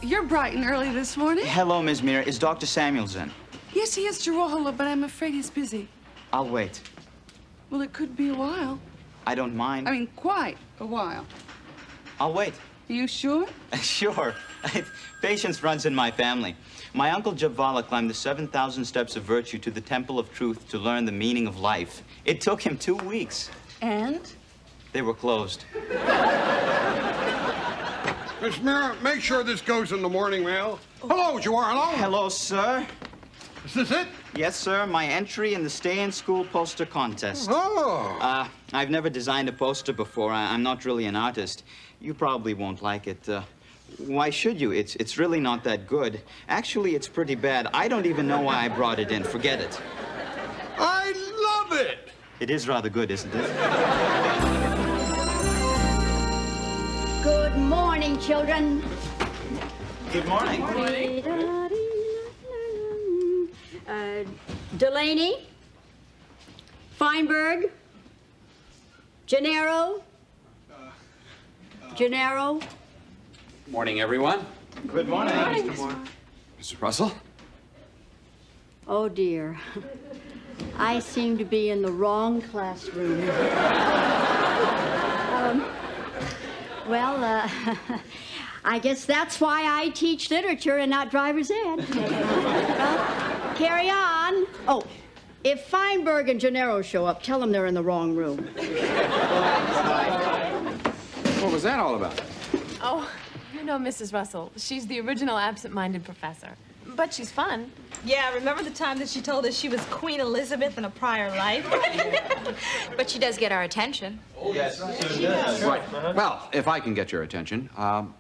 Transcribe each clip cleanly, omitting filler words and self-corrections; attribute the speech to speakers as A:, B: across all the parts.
A: you're bright and early this morning.
B: Hello, Ms. Mira. Is Dr. Samuels in?
A: Yes, he is, Girola, but I'm afraid he's busy.
B: I'll wait.
A: Well, it could be a while.
B: I don't mind.
A: I mean, quite a while.
B: I'll wait.
A: Are you sure?
B: Sure. Patience runs in my family. My uncle Javala climbed the 7,000 steps of virtue to the Temple of Truth to learn the meaning of life. It took him 2 weeks.
A: And?
B: They were closed.
C: Miss Mira, make sure this goes in the morning mail. Hello, Girola.
B: Hello, sir.
C: Is this it?
B: Yes, sir. My entry in the stay-in-school poster contest.
C: Oh.
B: I've never designed a poster before. I'm not really an artist. You probably won't like it. Why should you? It's really not that good. Actually, it's pretty bad. I don't even know why I brought it in. Forget it.
C: I love it.
B: It is rather good, isn't it?
D: Good morning, children.
B: Good morning.
D: Delaney, Feinberg, Gennaro.
E: Morning, everyone.
B: Good morning.
E: Mrs. Russell?
D: Oh, dear. I seem to be in the wrong classroom. I guess that's why I teach literature and not driver's ed. Well, carry on. Oh, if Feinberg and Gennaro show up, tell them they're in the wrong room.
E: What was that all about?
F: Oh, you know Mrs. Russell. She's the original absent-minded professor. But she's fun.
G: Yeah, remember the time that she told us she was Queen Elizabeth in a prior life? But she does get our attention.
B: Yes,
E: Right. Well, if I can get your attention,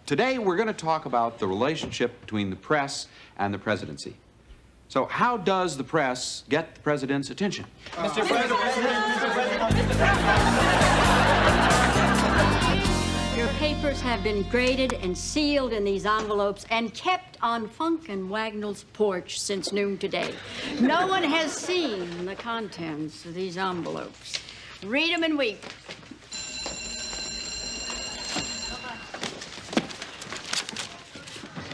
E: today we're going to talk about the relationship between the press and the presidency. So how does the press get the president's attention?
B: Mr. President.
D: Your papers have been graded and sealed in these envelopes and kept on Funk and Wagnall's porch since noon today. No one has seen the contents of these envelopes. Read them and weep.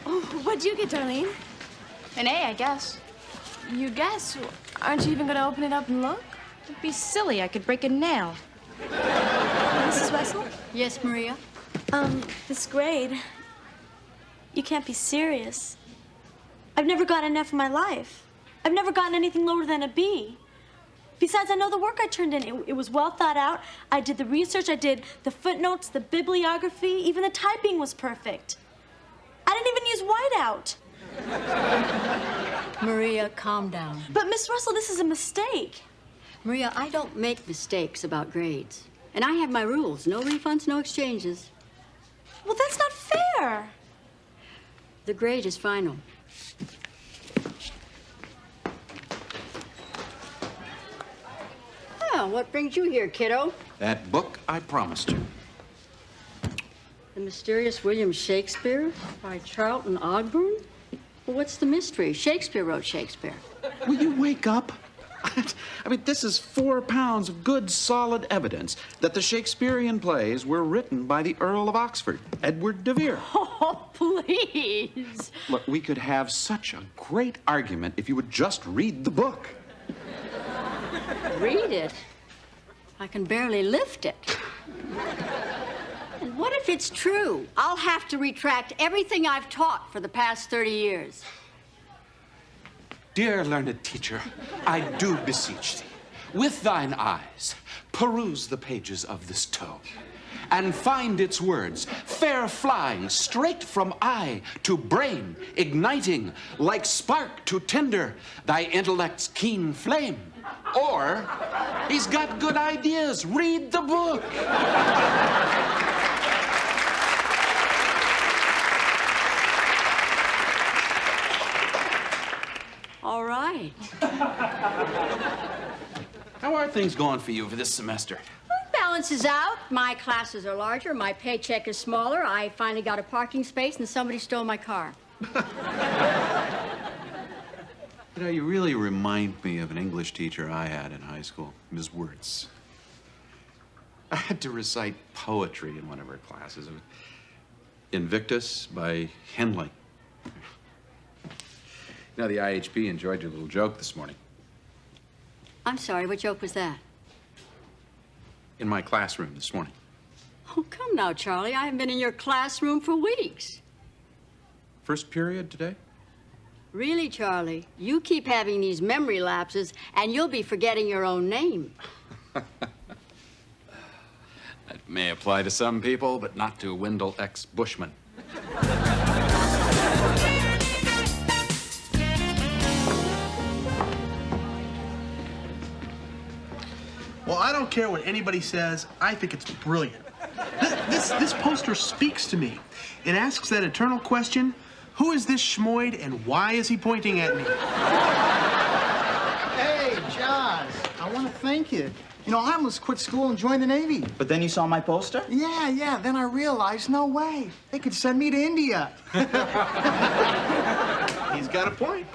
F: Oh, what'd you get, Darlene?
G: An A, I guess.
F: You guess? Aren't you even going to open it up and look?
G: It'd be silly. I could break a nail. Mrs. Russell?
D: Yes, Maria?
H: This grade, you can't be serious. I've never gotten an F in my life. I've never gotten anything lower than a B. Besides, I know the work I turned in. It was well thought out. I did the research, I did the footnotes, the bibliography, even the typing was perfect. I didn't even use whiteout.
D: Maria, calm down.
H: But Miss Russell, this is a mistake.
D: Maria, I don't make mistakes about grades. And I have my rules. No refunds, no exchanges.
H: Well, that's not fair.
D: The grade is final. Oh, what brings you here, kiddo?
E: That book I promised you.
D: The Mysterious William Shakespeare by Charlton Ogburn? Well, what's the mystery? Shakespeare wrote Shakespeare.
E: Will you wake up? I mean, this is 4 pounds of good, solid evidence that the Shakespearean plays were written by the Earl of Oxford, Edward de Vere.
D: Oh, please.
E: Look, we could have such a great argument if you would just read the book.
D: Read it. I can barely lift it. And what if it's true? I'll have to retract everything I've taught for the past 30 years.
E: Dear learned teacher, I do beseech thee, with thine eyes, peruse the pages of this tome, and find its words, fair flying straight from eye to brain, igniting like spark to tinder thy intellect's keen flame. Or, he's got good ideas, read the book.
D: All right.
E: How are things going for you for this semester?
D: Well, it balances out. My classes are larger, my paycheck is smaller. I finally got a parking space and somebody stole my car.
E: You know, you really remind me of an English teacher I had in high school, Ms. Wirtz. I had to recite poetry in one of her classes. Invictus by Henley. Now, the IHP enjoyed your little joke this morning.
D: I'm sorry, what joke was that?
E: In my classroom this morning.
D: Oh, come now, Charlie. I haven't been in your classroom for weeks.
E: First period today?
D: Really, Charlie, you keep having these memory lapses, and you'll be forgetting your own name.
E: That may apply to some people, but not to Wendell X. Bushman.
I: Well, I don't care what anybody says. I think it's brilliant. This poster speaks to me. It asks that eternal question, who is this schmoid and why is he pointing at me?
J: Hey, Josh, I want to thank you. You know, I almost quit school and joined the Navy.
B: But then you saw my poster?
J: Yeah. Then I realized, no way. They could send me to India.
I: He's got a point.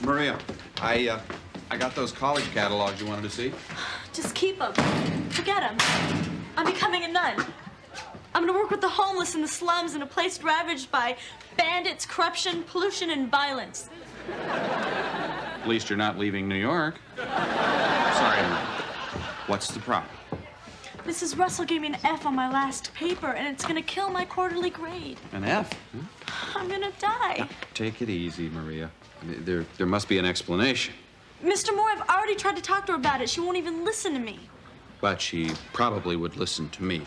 E: Maria, I got those college catalogs you wanted to see.
H: Just keep them. Forget them. I'm becoming a nun. I'm gonna work with the homeless in the slums in a place ravaged by bandits, corruption, pollution, and violence.
E: At least you're not leaving New York. Sorry, Maria. What's the problem?
H: Mrs. Russell gave me an F on my last paper, and it's gonna kill my quarterly grade.
E: An F?
H: I'm gonna die.
E: Take it easy, Maria. I mean, there must be an explanation.
H: Mr. Moore, I've already tried to talk to her about it. She won't even listen to me.
E: But she probably would listen to me.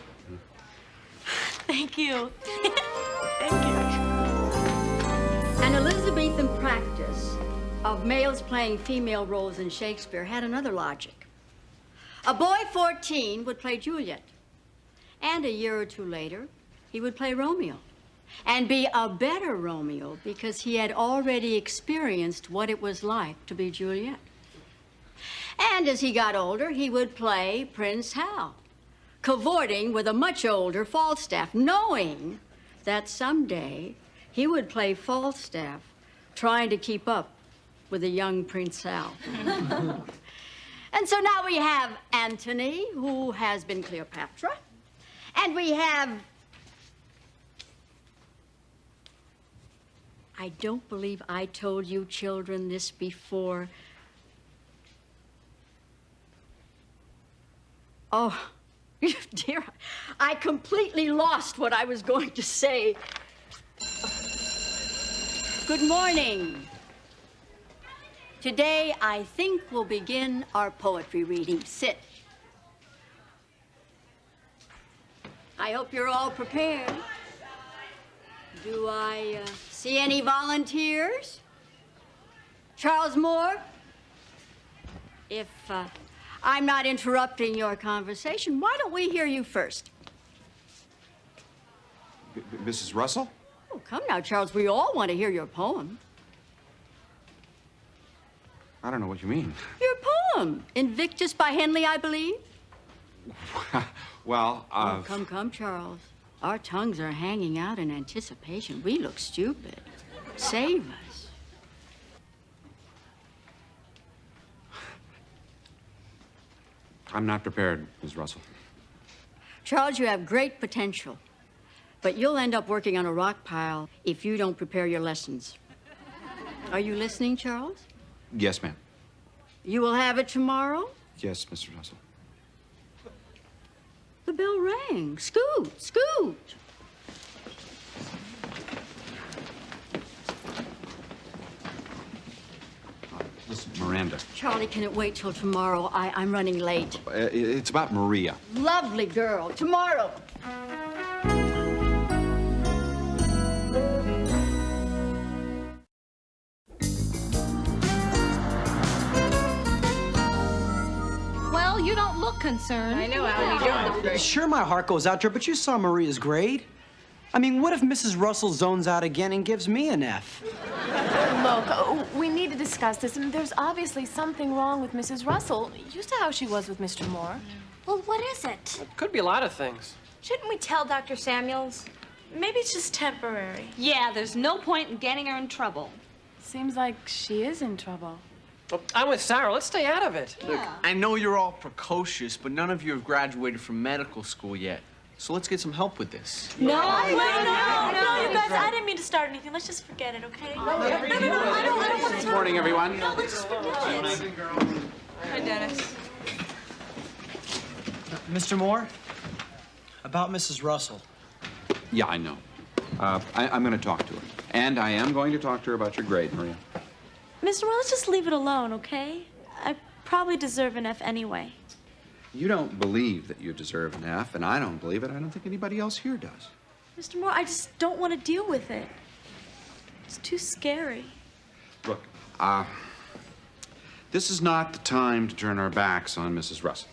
H: Thank you. Thank you.
D: An Elizabethan practice of males playing female roles in Shakespeare had another logic. A boy 14 would play Juliet, and a year or two later, he would play Romeo, and be a better Romeo because he had already experienced what it was like to be Juliet. And as he got older, he would play Prince Hal, cavorting with a much older Falstaff, knowing that someday he would play Falstaff, trying to keep up with a young Prince Hal. And so now we have Antony, who has been Cleopatra, and we have... I don't believe I told you children this before. Oh, dear, I completely lost what I was going to say. Good morning. Today, I think we'll begin our poetry reading. Sit. I hope you're all prepared. Do I see any volunteers? Charles Moore? If I'm not interrupting your conversation, why don't we hear you first?
E: Mrs. Russell?
D: Oh, come now, Charles. We all want to hear your poem.
E: I don't know what you mean.
D: Your poem, Invictus by Henley, I believe.
E: Well,
D: Oh, come, Charles. Our tongues are hanging out in anticipation. We look stupid. Save us.
E: I'm not prepared, Ms. Russell.
D: Charles, you have great potential, but you'll end up working on a rock pile if you don't prepare your lessons. Are you listening, Charles?
E: Yes, ma'am.
D: You will have it tomorrow?
E: Yes, Mr. Russell.
D: The bell rang. Scoot, scoot.
E: Listen, Miranda.
D: Charlie, can it wait till tomorrow? I'm running late.
E: It's about Maria.
D: Lovely girl. Tomorrow.
F: Well, you don't look concerned.
G: I know, Al, you don't.
K: Sure, my heart goes out to her, but you saw Maria's grade. I mean, what if Mrs. Russell zones out again and gives me an F?
F: Look, we need to discuss this, and there's obviously something wrong with Mrs. Russell. You saw how she was with Mr. Moore.
H: Well, what is it?
K: Could be a lot of things.
G: Shouldn't we tell Dr. Samuels?
H: Maybe it's just temporary.
G: Yeah, there's no point in getting her in trouble.
F: Seems like she is in trouble.
K: Well, I'm with Sarah. Let's stay out of it.
G: Yeah.
L: I know you're all precocious, but none of you have graduated from medical school yet. So let's get some help with this.
H: No, you guys, I didn't mean to start anything. Let's just forget it, okay? No, I don't want to.
E: Good morning, everyone.
H: No, let's just forget it.
G: Hi, Dennis.
K: Mr. Moore, about Mrs. Russell.
E: Yeah, I know. I'm going to talk to her. And I am going to talk to her about your grade, Maria.
H: Mr. Moore, let's just leave it alone, okay? I probably deserve an F anyway.
E: You don't believe that you deserve an F, and I don't believe it. I don't think anybody else here does.
H: Mr. Moore, I just don't want to deal with it. It's too scary.
E: Look, this is not the time to turn our backs on Mrs. Russell.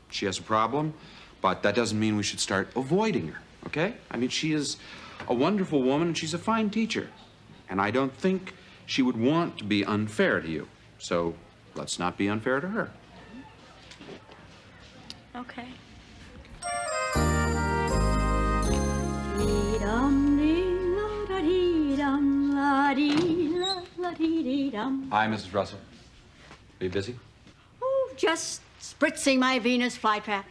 E: She has a problem, but that doesn't mean we should start avoiding her, okay? I mean, she is a wonderful woman, and she's a fine teacher. And I don't think she would want to be unfair to you. So let's not be unfair to her.
H: Okay.
E: Hi, Mrs. Russell. Are you busy?
D: Oh, just spritzing my Venus flytrap.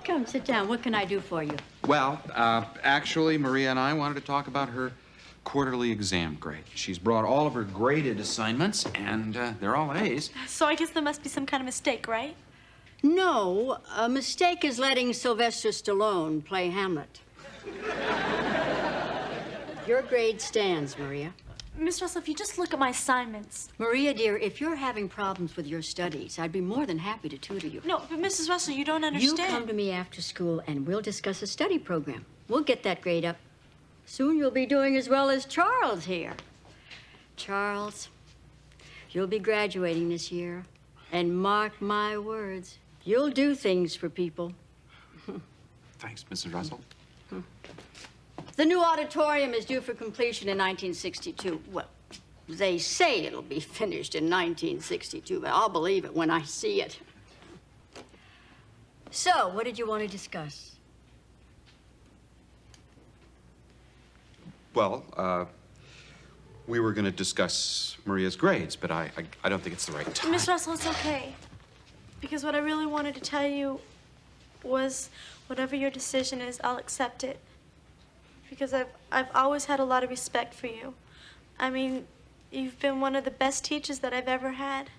D: Come, sit down. What can I do for you?
E: Well, actually, Maria and I wanted to talk about her quarterly exam grade. She's brought all of her graded assignments, and they're all A's.
H: So I guess there must be some kind of mistake, right?
D: No, a mistake is letting Sylvester Stallone play Hamlet. Your grade stands, Maria.
H: Miss Russell, if you just look at my assignments.
D: Maria, dear, if you're having problems with your studies, I'd be more than happy to tutor you.
H: No, but Mrs. Russell, you don't understand.
D: You come to me after school and we'll discuss a study program. We'll get that grade up. Soon you'll be doing as well as Charles here. Charles, you'll be graduating this year. And mark my words, you'll do things for people.
E: Thanks, Mrs. Russell.
D: The new auditorium is due for completion in 1962. Well, they say it'll be finished in 1962, but I'll believe it when I see it. So, what did you want to discuss?
E: Well, we were going to discuss Maria's grades, but I don't think it's the right time.
H: Miss Russell, it's okay. Because what I really wanted to tell you was whatever your decision is, I'll accept it. Because I've always had a lot of respect for you. I mean, you've been one of the best teachers that I've ever had.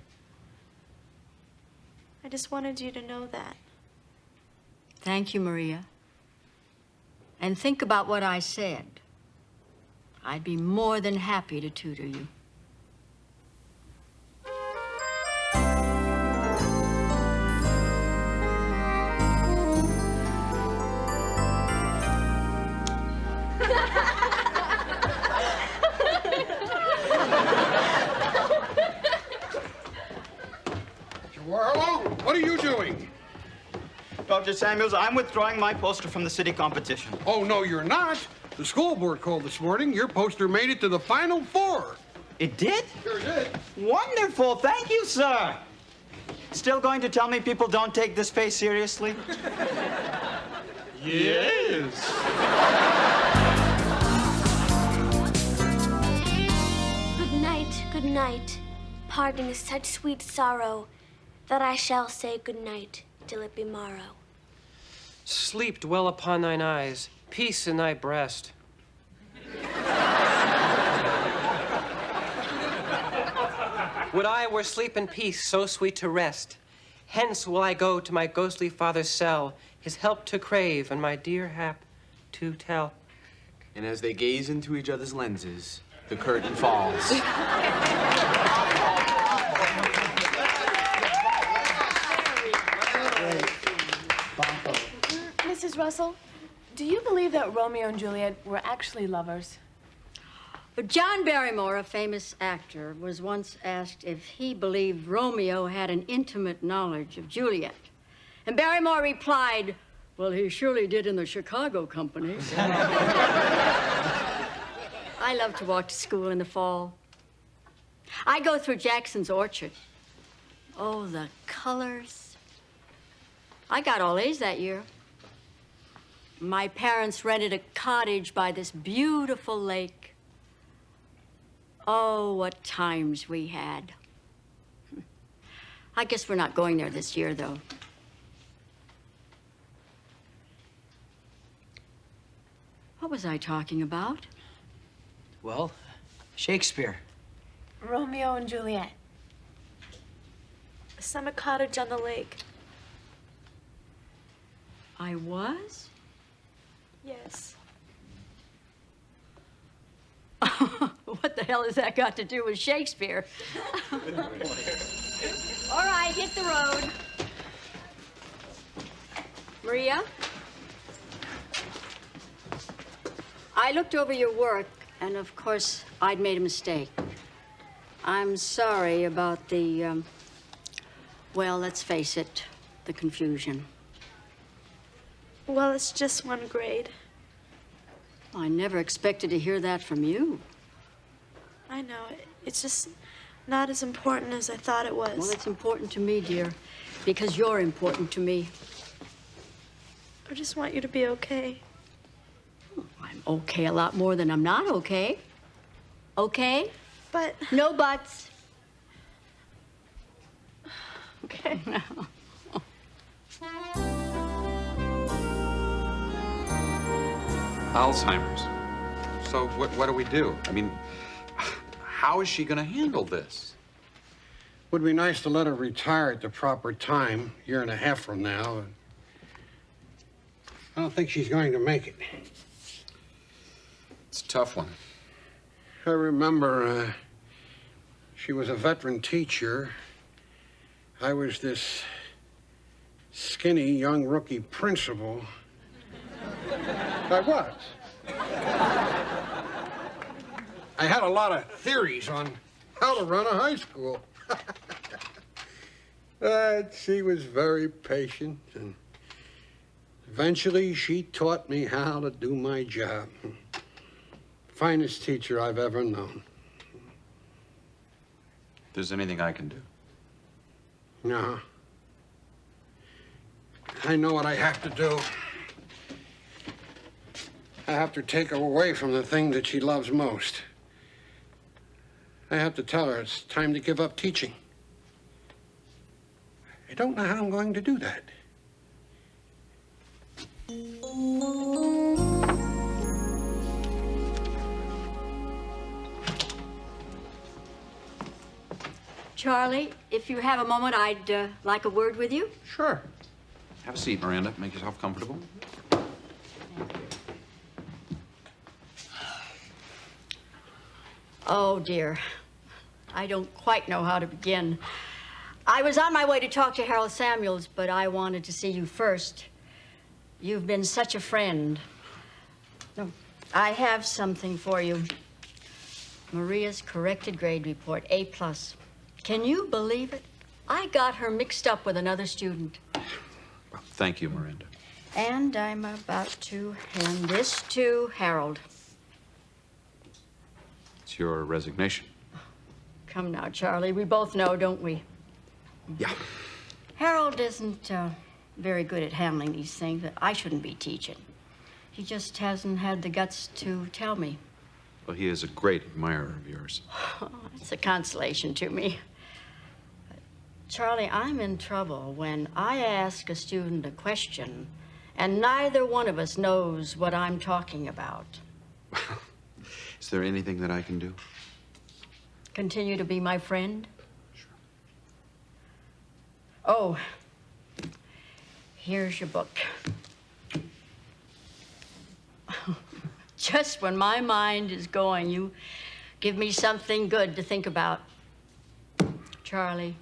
H: I just wanted you to know that.
D: Thank you, Maria. And think about what I said. I'd be more than happy to tutor you.
C: Chihuahua, what are you doing?
B: Dr. Samuels, I'm withdrawing my poster from the city competition.
C: Oh, no, you're not. The school board called this morning. Your poster made it to the Final Four.
B: It did?
C: Sure did.
B: Wonderful. Thank you, sir. Still going to tell me people don't take this face seriously?
C: Yes.
M: Good night. Parting is such sweet sorrow that I shall say good night till it be morrow.
N: Sleep dwell upon thine eyes, peace in thy breast. Would I were sleep and peace so sweet to rest. Hence will I go to my ghostly father's cell, his help to crave and my dear hap to tell.
L: And as they gaze into each other's lenses, the curtain falls.
F: Mrs. Russell, do you believe that Romeo and Juliet were actually lovers?
D: John Barrymore, a famous actor, was once asked if he believed Romeo had an intimate knowledge of Juliet. And Barrymore replied, well, he surely did in the Chicago company. I love to walk to school in the fall. I go through Jackson's orchard. Oh, the colors. I got all A's that year. My parents rented a cottage by this beautiful lake. Oh, what times we had. I guess we're not going there this year, though. What was I talking about?
K: Well, Shakespeare.
F: Romeo and Juliet.
H: A summer cottage on the lake.
D: I was?
H: Yes.
D: What the hell has that got to do with Shakespeare? All right, hit the road. Maria? I looked over your work, and of course, I'd made a mistake. I'm sorry about the, well, let's face it, the confusion.
H: Well, it's just one grade.
D: I never expected to hear that from you.
H: I know. It's just not as important as I thought it was.
D: Well, it's important to me, dear, because you're important to me.
H: I just want you to be okay.
D: I'm okay a lot more than I'm not okay. Okay?
H: But...
D: No buts. Okay, now.
E: Alzheimer's. So what do we do? I mean, how is she going to handle this?
C: Would be nice to let her retire at the proper time, a year and a half from now. I don't think she's going to make it.
E: It's a tough one.
C: I remember she was a veteran teacher. I was this skinny young rookie principal. I was. I had a lot of theories on how to run a high school. But she was very patient, and eventually she taught me how to do my job. Finest teacher I've ever known.
E: If there's anything I can do.
C: No. I know what I have to do. I have to take her away from the thing that she loves most. I have to tell her it's time to give up teaching. I don't know how I'm going to do that.
D: Charlie, if you have a moment, I'd like a word with you.
E: Sure. Have a seat, Miranda. Make yourself comfortable.
D: Oh, dear. I don't quite know how to begin. I was on my way to talk to Harold Samuels, but I wanted to see you first. You've been such a friend. No, I have something for you. Maria's corrected grade report, A+. Can you believe it? I got her mixed up with another student.
E: Well, thank you, Miranda.
D: And I'm about to hand this to Harold.
E: It's your resignation.
D: Come now, Charlie. We both know, don't we?
E: Yeah.
D: Harold isn't very good at handling these things. I shouldn't be teaching. He just hasn't had the guts to tell me.
E: Well, he is a great admirer of yours.
D: Oh, it's a consolation to me. Charlie, I'm in trouble when I ask a student a question and neither one of us knows what I'm talking about.
E: Is there anything that I can do?
D: Continue to be my friend? Sure. Oh, here's your book. Just when my mind is going, you give me something good to think about. Charlie,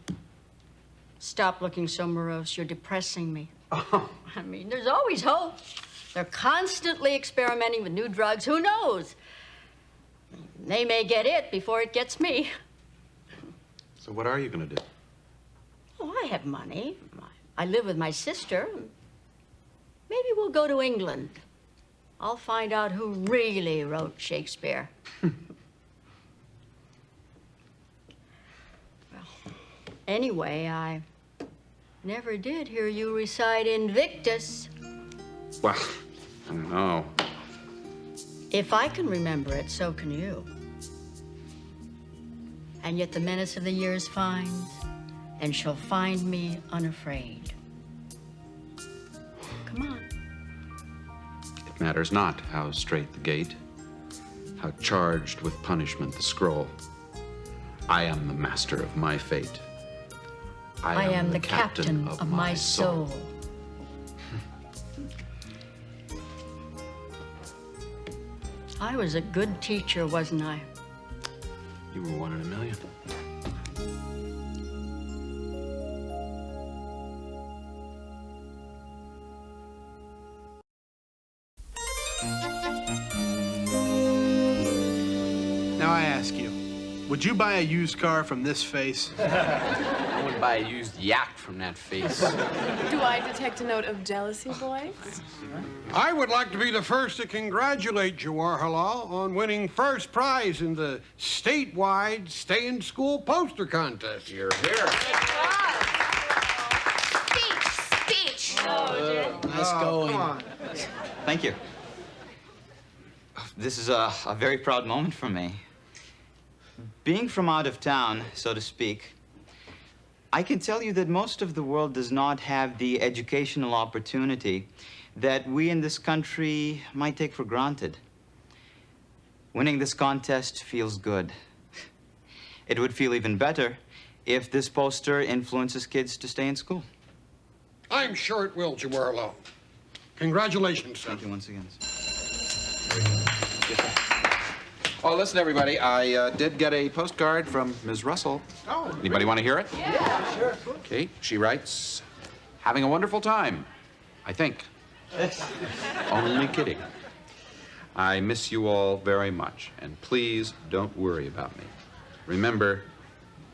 D: stop looking so morose. You're depressing me.
E: Oh.
D: I mean, there's always hope. They're constantly experimenting with new drugs. Who knows? They may get it before it gets me.
E: So what are you going to do?
D: Oh, I have money. I live with my sister. Maybe we'll go to England. I'll find out who really wrote Shakespeare. Well, anyway, I never did hear you recite Invictus.
E: Well, I don't know.
D: If I can remember it, so can you. And yet the menace of the years finds, and shall find me unafraid. Come on.
E: It matters not how straight the gate, how charged with punishment the scroll. I am the master of my fate.
D: I am the captain of my soul. I was a good teacher, wasn't I?
E: You were one in a million.
I: Now I ask you, would you buy a used car from this face?
L: I wouldn't buy a used yak from that face.
F: Do I detect a note of jealousy, boys?
C: I would like to be the first to congratulate Jawaharlal on winning first prize in the statewide Stay in School poster contest.
L: You're here.
M: Speech!
K: Nice going.
B: Thank you. This is a very proud moment for me. Being from out of town, so to speak, I can tell you that most of the world does not have the educational opportunity that we in this country might take for granted. Winning this contest feels good. It would feel even better if this poster influences kids to stay in school.
C: I'm sure it will, Jawaharlal. Congratulations, son.
B: Thank you once again.
E: Oh, listen, everybody. I did get a postcard from Ms. Russell.
C: Oh,
E: Anybody want to hear it?
C: Yeah, sure.
E: Okay, she writes, having a wonderful time, I think. Only kidding. I miss you all very much, and please don't worry about me. Remember,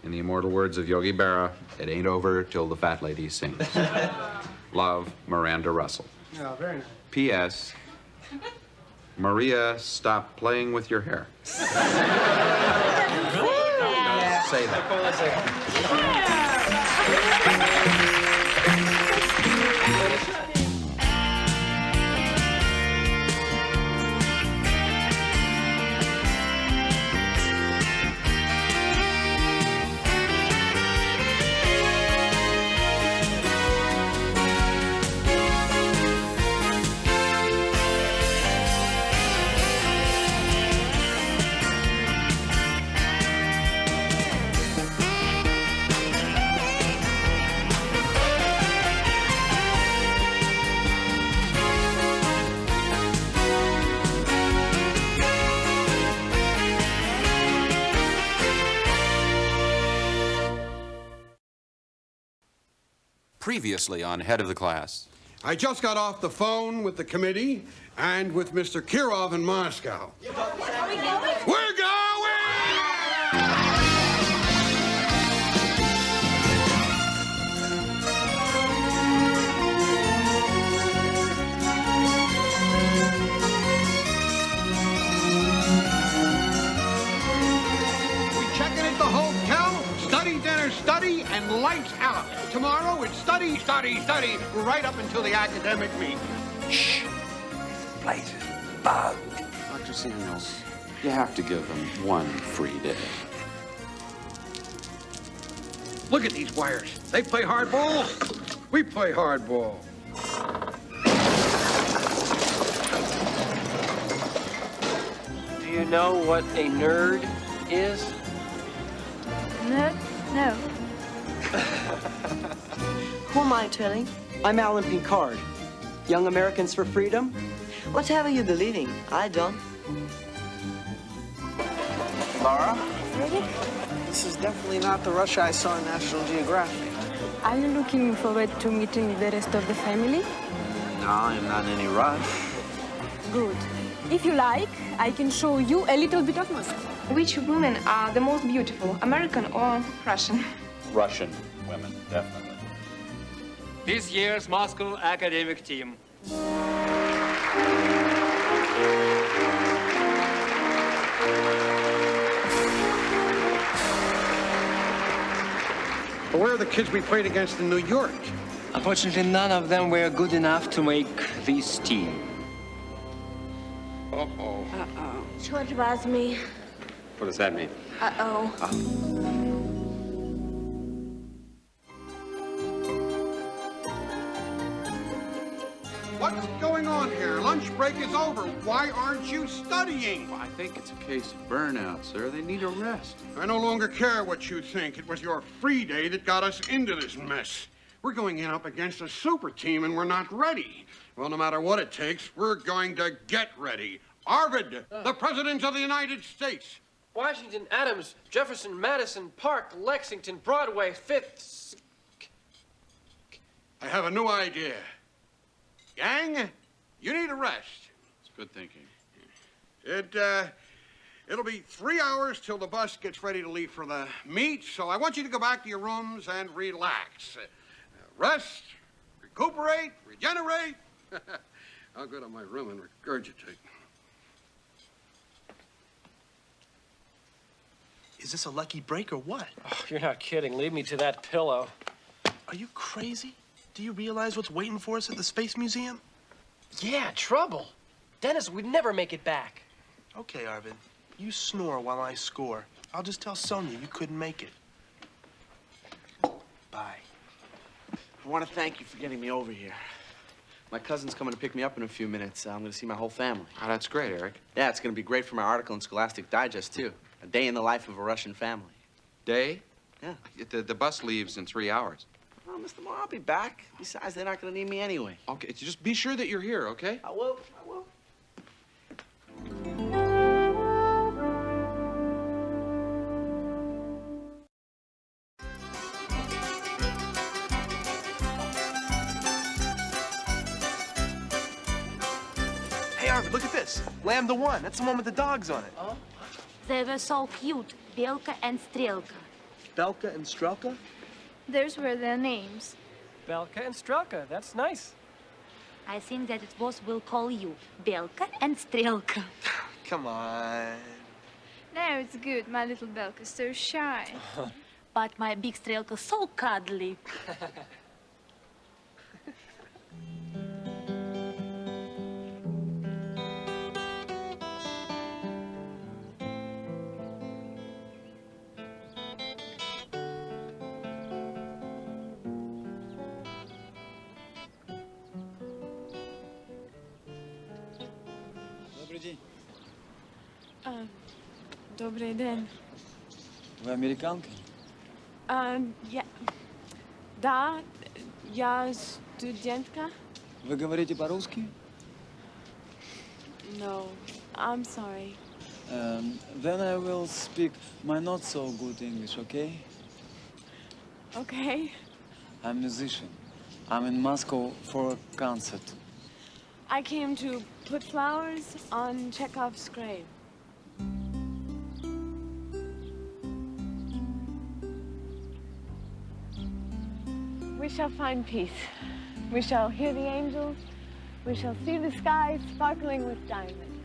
E: in the immortal words of Yogi Berra, it ain't over till the fat lady sings. Love, Miranda Russell.
J: Oh, very nice.
E: P.S. Maria, stop playing with your hair. Say that.
O: Previously on Head of the Class.
C: I just got off the phone with the committee and with Mr. Kirov in Moscow. We're going! We check in at the hotel, study dinner, study, and lights out. Tomorrow it's study, study, study, right up until the academic meet.
O: Shh. This place is bugged.
E: Dr. Samuels, you have to give them one free day.
C: Look at these wires. They play hardball. We play hardball.
N: Do you know what a nerd is?
H: Nerd? No.
P: Who am I telling?
K: I'm Alan Picard. Young Americans for Freedom.
P: Whatever you believe in, I don't.
J: Laura? Ready? This is definitely not the Russia I saw in National Geographic.
Q: Are you looking forward to meeting the rest of the family?
J: No, I'm not in any rush.
Q: Good. If you like, I can show you a little bit of Moscow.
F: Which women are the most beautiful, American or Russian?
E: Russian women, definitely.
R: This year's Moscow academic team.
C: But where are the kids we played against in New York?
N: Unfortunately, none of them were good enough to make this team.
C: Uh-oh.
M: Uh-oh. Chhod Razmi.
E: What does that mean?
M: Uh-oh.
C: What's going on here? Lunch break is over. Why aren't you studying?
S: Well, I think it's a case of burnout, sir. They need a rest.
C: I no longer care what you think. It was your free day that got us into this mess. We're going in up against a super team and we're not ready. Well, no matter what it takes, we're going to get ready. Arvid, the President of the United States.
N: Washington, Adams, Jefferson, Madison, Park, Lexington, Broadway, 5th.
C: I have a new idea. Gang, you need a rest.
S: It's good thinking.
C: It'll be 3 hours till the bus gets ready to leave for the meet, so I want you to go back to your rooms and relax. Rest, recuperate, regenerate. I'll go to my room and regurgitate.
I: Is this a lucky break or what?
N: Oh, you're not kidding. Leave me to that pillow.
I: Are you crazy? Do you realize what's waiting for us at the Space Museum?
N: Yeah, trouble. Dennis, we'd never make it back.
I: Okay, Arvid. You snore while I score. I'll just tell Sonia you couldn't make it. Bye.
L: I want to thank you for getting me over here. My cousin's coming to pick me up in a few minutes. I'm going to see my whole family.
S: Oh, that's great, Eric.
L: Yeah, it's going to be great for my article in Scholastic Digest, too. A day in the life of a Russian family.
S: Day?
L: Yeah.
S: The bus leaves in 3 hours.
L: Oh, Mr. Moore, I'll be back. Besides, they're not going to need me anyway.
S: Okay, just be sure that you're here, okay?
L: I will. I will.
I: Hey, Arvid, look at this. Lambda 1. That's the one with the dogs on it.
F: Oh.
M: They were so cute, Belka and Strelka.
I: Belka and Strelka?
F: Those were their names.
N: Belka and Strelka. That's nice.
M: I think that it was will call you Belka and Strelka.
I: Come on.
F: No, it's good. My little Belka's so shy.
M: But my big Strelka so cuddly.
T: Добрый день.
Q: Добрый день.
T: Вы американка?
Q: Да, я студентка.
T: Вы говорите по-русски?
Q: No, I'm sorry.
T: Then I will speak my not so good English, okay?
Q: Okay.
T: I'm a musician. I'm in Moscow for a concert.
Q: I came to put flowers on Chekhov's grave. We shall find peace. We shall hear the angels. We shall see the sky sparkling with diamonds.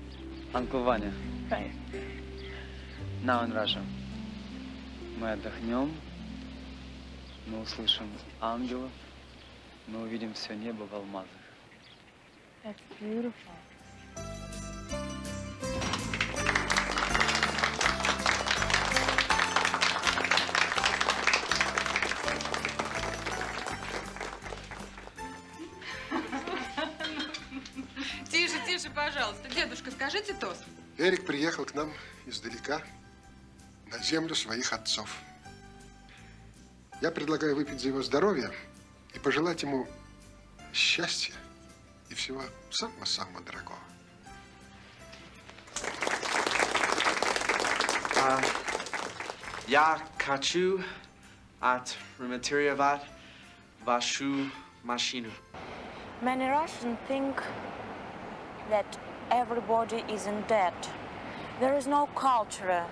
T: Uncle Vanya.
Q: Right.
T: Now in Russia. Мы отдохнем, мы услышим ангелов, мы увидим все небо в алмазах.
Q: That's beautiful.
A: Тише, тише, пожалуйста. Дедушка, скажите тост.
U: Эрик приехал к нам издалека, на землю своих отцов. Я предлагаю выпить за его здоровье и пожелать ему счастья и всего самого-самого дорогого.
L: Я хочу отремонтировать вашу машину.
V: Many Russians think that everybody is in debt. There is no culture.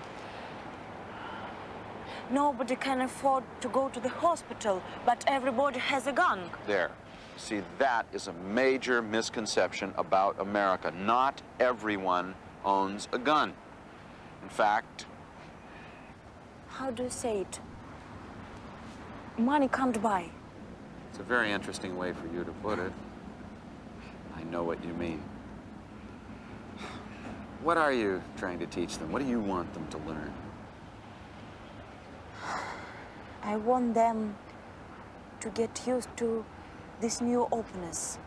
V: Nobody can afford to go to the hospital, but everybody has a gun.
W: There. See, that is a major misconception about America. Not everyone owns a gun. In fact...
V: How do you say it? Money can't buy.
W: It's a very interesting way for you to put it. I know what you mean. What are you trying to teach them? What do you want them to learn?
V: I want them to get used to this new openness.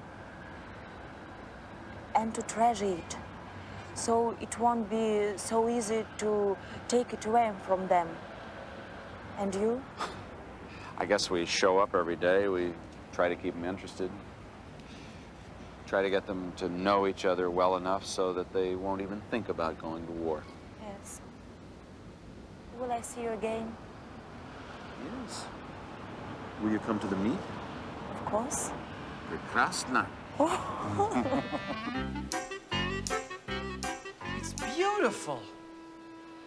V: and to treasure it. So it won't be so easy to take it away from them. And you?
W: I guess we show up every day. We try to keep them interested. Try to get them to know each other well enough so that they won't even think about going to war.
V: Yes. Will I see you again?
W: Yes. Will you come to the meet?
V: Of course.
W: Прекрасно.
N: It's beautiful.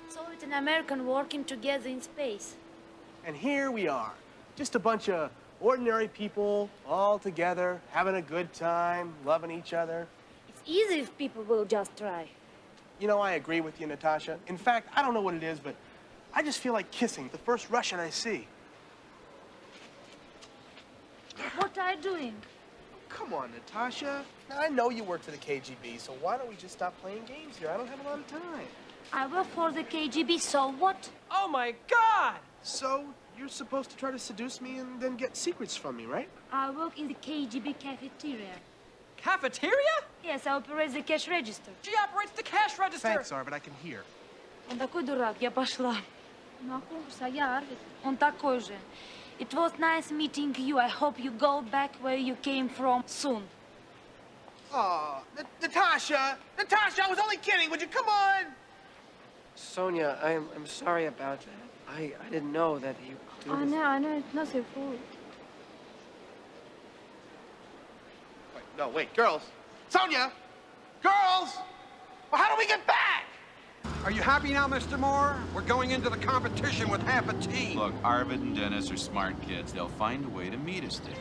B: Soviet and American working together in space.
I: And here we are, just a bunch of ordinary people all together, having a good time, loving each other.
B: It's easy if people will just try.
I: You know, I agree with you, Natasha. In fact, I don't know what it is, but I just feel like kissing the first Russian I see.
B: What are you doing?
I: Come on, Natasha. Now, I know you work for the KGB, so why don't we just stop playing games here? I don't have a lot of time.
B: I work for the KGB, so what?
N: Oh my God!
I: So, you're supposed to try to seduce me and then get secrets from me, right?
B: I work in the KGB cafeteria.
N: Cafeteria?
B: Yes, I operate the cash register.
N: She operates the cash register.
I: Thanks, Sir, but I can hear.
B: Он такой дурак, я пошла. На конкурс, а я Арвид. Он такой же. It was nice meeting you. I hope you go back where you came from soon.
I: Oh, Natasha! Natasha, I was only kidding. Would you come on?
N: Sonia, I'm sorry about that. I didn't know that you do this.
B: I know, it's not your fault.
I: Wait, girls. Sonia! Girls! Well, how do we get back?
C: Are you happy now, Mr. Moore? We're going into the competition with half a team.
D: Look, Arvid and Dennis are smart kids. They'll find a way to meet us there.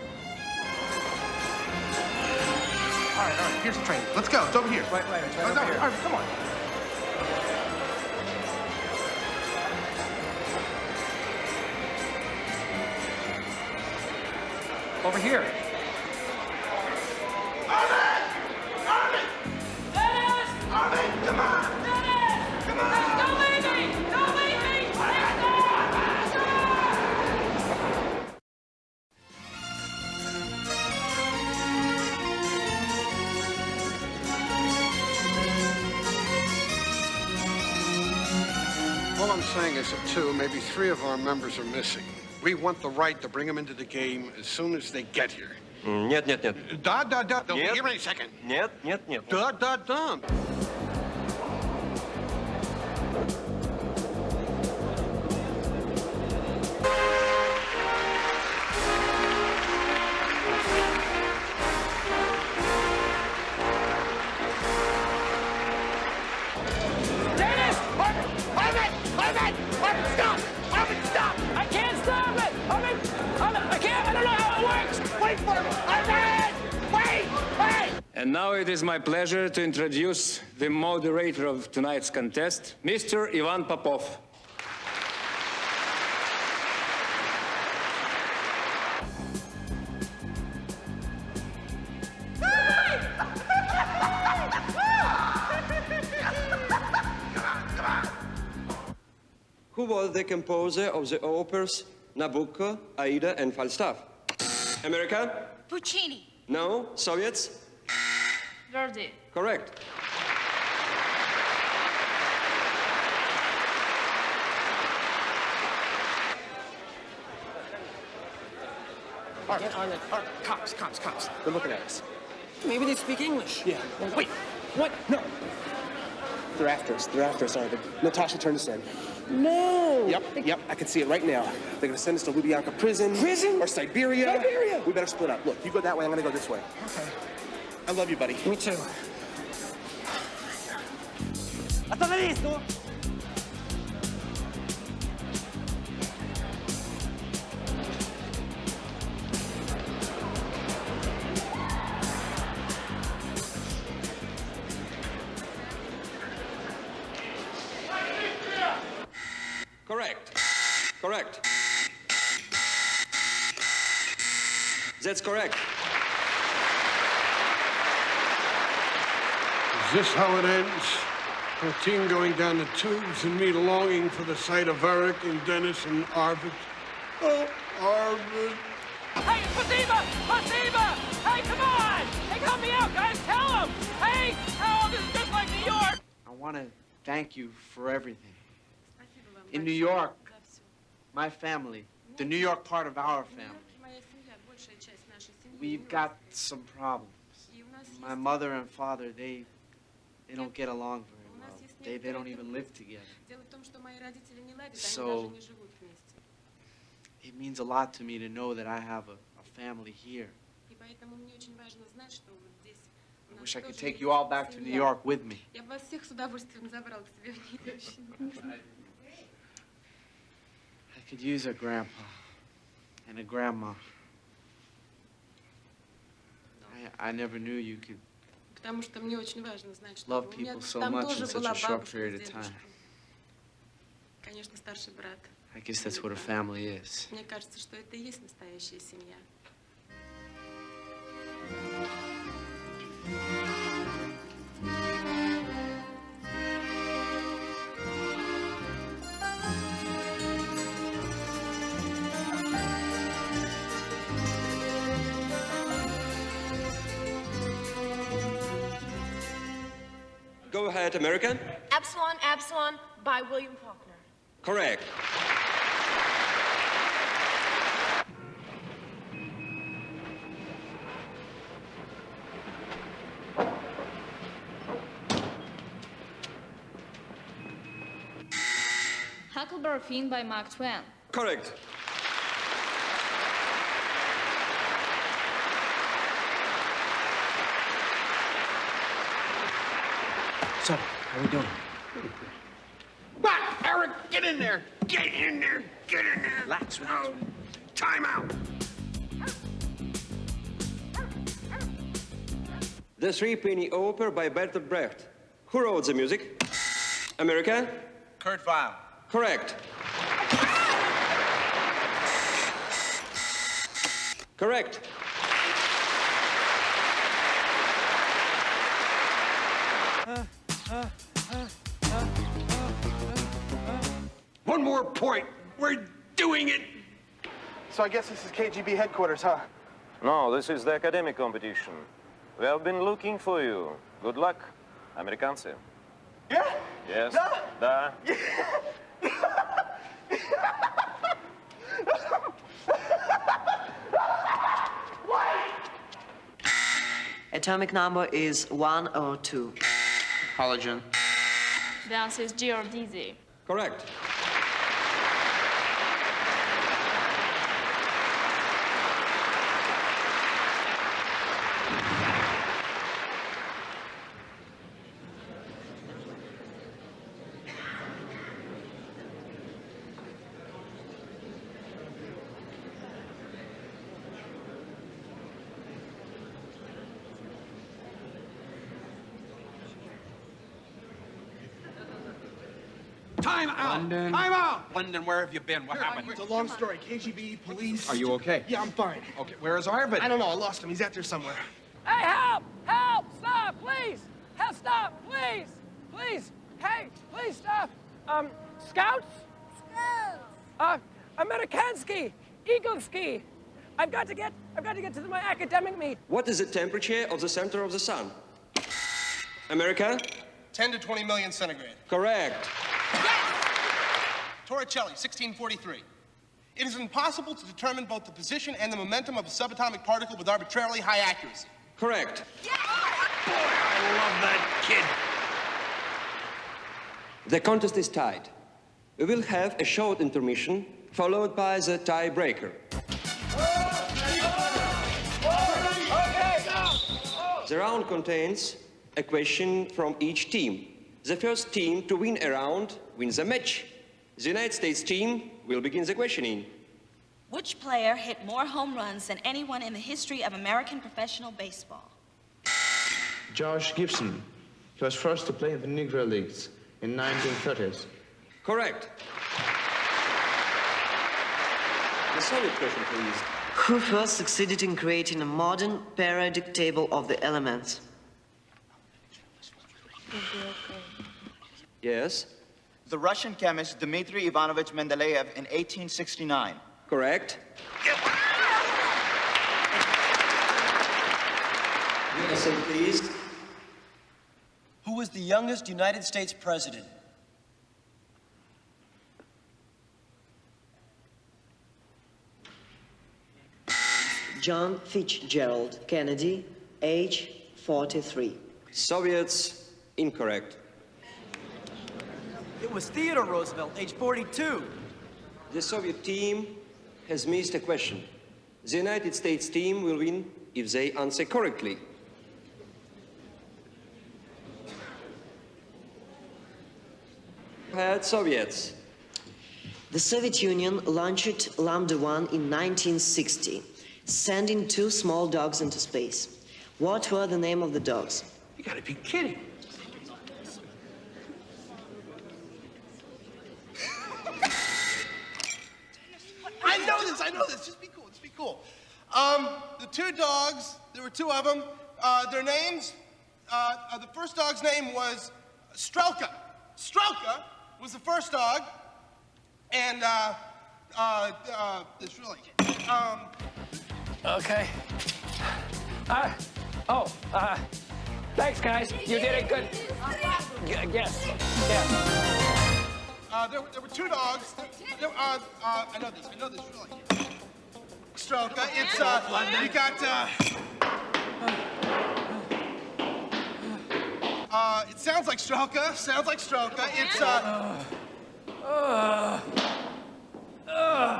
I: All right, here's the train. Let's go. It's over here.
N: Right, it's right over here.
I: Arvid, come on.
N: Over here.
I: Arvid! Arvid!
N: Dennis!
I: Arvid, come on!
N: Dennis!
I: Come on!
N: Don't leave me! Don't leave me!
C: All I'm saying is that 2, maybe 3 of our members are missing. We want the right to bring them into the game as soon as they get here.
R: Нет.
C: Da. They'll be
R: Нет.
C: here in a second.
R: Нет.
C: Da.
N: Dennis! Arvid, stop! Arvid, stop! I can't stop it! Arvid, I can't, I don't know how it works! Wait for me! Arvid! Wait!
R: And now it is my pleasure to introduce the moderator of tonight's contest, Mr. Ivan Popov.
G: Who was the composer of the operas Nabucco, Aida, and Falstaff? America?
B: Puccini.
G: No. Soviets?
B: Verdi.
G: Correct.
I: Cops. They're looking at us.
N: Maybe they speak English.
I: Yeah. Wait. What? No. They're after us, Arvid. Natasha turned us in.
N: No!
I: Yep, I can see it right now. They're gonna send us to Lubyanka prison.
N: Prison?
I: Or Siberia.
N: Siberia!
I: We better split up. Look, you go that way, I'm gonna go this way.
N: Okay.
I: I love you, buddy.
N: Me too.
J: Остановись, ну!
G: Correct. That's correct.
C: Is this how it ends? Our team going down the tubes and me longing for the sight of Eric and Dennis and Arvid. Oh, Arvid.
N: Hey, Pasiba! Hey, come on! Hey, help me out, guys! Tell him! Hey,
L: I want to thank you for everything. In New York, my family, the New York part of our family, we've got some problems. My mother and father, they don't get along very well. They don't even live together. So it means a lot to me to know that I have a family here. I wish I could take you all back to New York with me.
A: Я бы вас всех с удовольствием забрала к себе в Нью-Йорк.
L: I could use a grandpa and a grandma. I never knew you could
A: Потому что мне очень важно знать, что
L: love
A: у меня
L: people so
A: там
L: much
A: тоже
L: in such
A: была
L: a short
A: бабушка
L: period
A: с
L: of
A: дедушкой.
L: time.
A: Конечно, старший брат.
L: I guess that's what a family is.
A: Мне кажется, что это и есть настоящая семья.
G: Go ahead, America.
F: Absalom, Absalom by William Faulkner.
G: Correct.
B: Huckleberry Finn by Mark Twain.
G: Correct.
L: So, how we doing?
C: What? Eric, get in there! Get in there! Get in there!
L: Relax,
C: No. Time out!
G: The Three-Penny Opera by Bertolt Brecht. Who wrote the music? America?
L: Kurt Weill.
G: Correct. Correct.
C: One more point. We're doing it.
I: So I guess this is KGB headquarters, huh?
H: No, this is the academic competition. We have been looking for you. Good luck, Amerikanцы.
I: Yeah?
H: Yes.
I: Да?
H: Da.
P: Atomic number is 102.
L: Halogen.
B: The answer is geodesy.
G: Correct.
C: Time out!
E: London.
C: Time out!
E: London, where have you been? What happened?
I: It's a long story. KGB, police.
E: Are you okay?
I: Yeah, I'm fine.
E: Okay, where is Arvid?
I: I don't know. I lost him. He's out there somewhere.
N: Hey, help! Help! Stop, please! Help, stop, please! Please! Hey, please stop! Scouts? Scouts! Amerikansky! Eaglesky! I've got to get to my academic meet.
G: What is the temperature of the center of the sun? America?
I: 10 to 20 million centigrade.
G: Correct.
I: Torricelli, 1643. It is impossible to determine both the position and the momentum of a subatomic particle with arbitrarily high accuracy.
G: Correct.
C: Boy, I love that kid.
G: The contest is tied. We will have a short intermission, followed by the tiebreaker. The round contains a question from each team. The first team to win a round wins the match. The United States team will begin the questioning.
K: Which player hit more home runs than anyone in the history of American professional baseball?
O: George Gibson. He was first to play in the Negro Leagues in 1930s.
G: Correct. The solid question, please.
P: Who first succeeded in creating a modern periodic table of the elements?
G: Yes.
X: The Russian chemist Dmitry Ivanovich Mendeleev in 1869.
G: Correct. Listen, please.
M: Who was the youngest United States president?
P: John Fitzgerald Kennedy, age 43.
G: Soviets, incorrect.
M: It was Theodore Roosevelt, age 42.
G: The Soviet team has missed a question. The United States team will win if they answer correctly. Soviets.
P: The Soviet Union launched Lambda 1 in 1960, sending 2 small dogs into space. What were the name of the dogs?
I: You gotta be kidding. I know this. Just be cool. The 2 dogs, there were 2 of them. Their names, the first dog's name was Strelka. Strelka was the first dog. And, it's really,
N: Okay. Thanks, guys. You did it good. Yes. Yeah.
I: There were 2 dogs. I know this, really. Strelka, it's, you got, it sounds like Strelka, it's,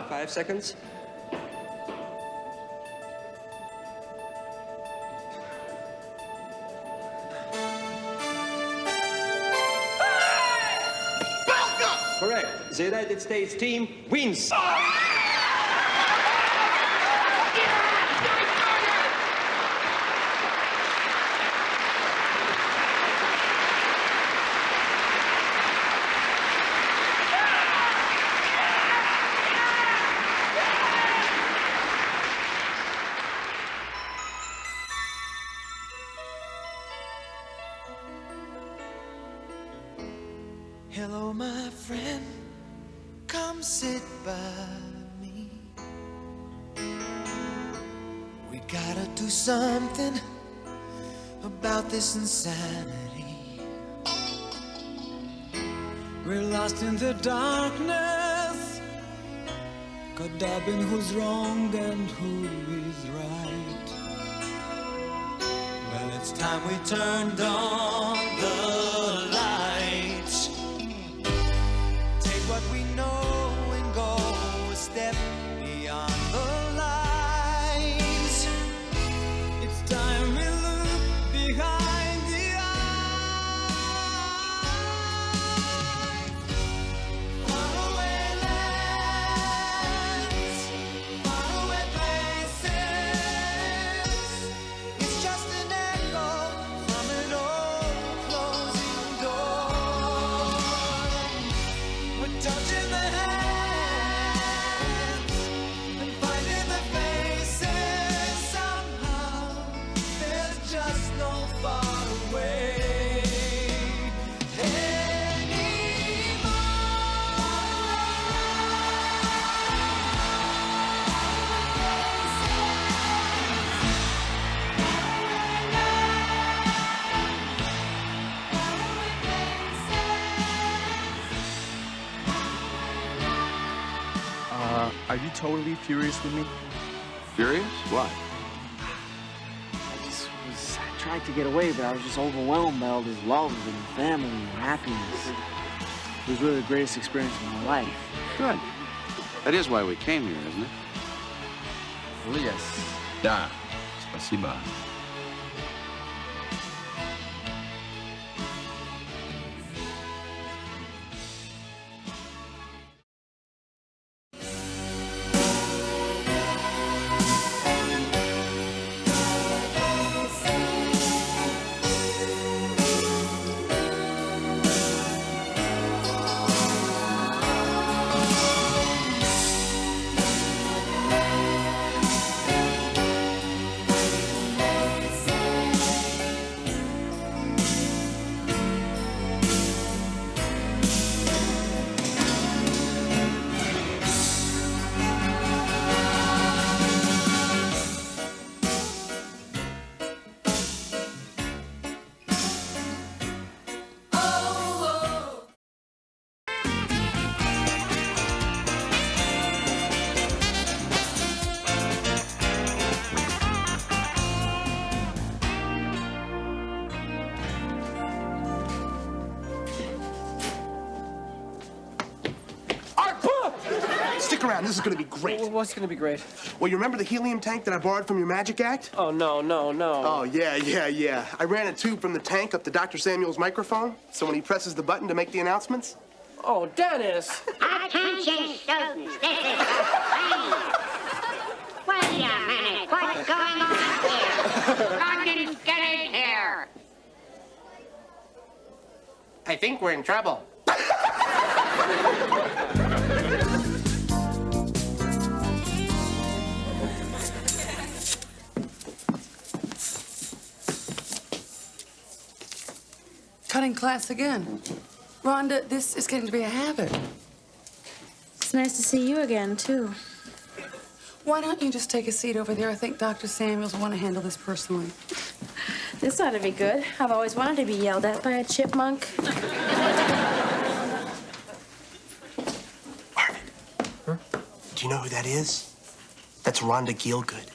G: 5 seconds. Correct. The United States team wins.
Q: Hello, my friend, come sit by me. We gotta do something about this insanity. We're lost in the darkness, caught up in who's wrong and who is right. Well, it's time we turned on the lights. What we know and go a step beyond the lines. It's time we look behind the eyes. Faraway lands, faraway places. It's just an echo from an old closing door. Touching the hands and finding the faces somehow. There's just no far away
S: Are you totally furious with me?
W: Furious? Why?
L: I tried to get away, but I was just overwhelmed by all this love and family and happiness. It was really the greatest experience of my life.
W: Good. That is why we came here, isn't it?
S: Well, yes.
D: Да. Спасибо.
I: stick around. This is going to be great.
N: What's going to be great?
I: Well, you remember the helium tank that I borrowed from your magic act?
N: Oh, no.
I: Oh, yeah. I ran a tube from the tank up to Dr. Samuel's microphone, so when he presses the button to make the announcements...
N: Oh, Dennis!
R: Attention, students. This is Wait a minute. What's going on here? London's getting here.
I: I think we're in trouble.
T: Cutting class again. Rhonda, this is getting to be a habit.
B: It's nice to see you again, too.
T: Why don't you just take a seat over there? I think Dr. Samuels will want to handle this personally.
B: This ought to be good. I've always wanted to be yelled at by a chipmunk.
I: Do you know who that is? That's Rhonda Gielgud.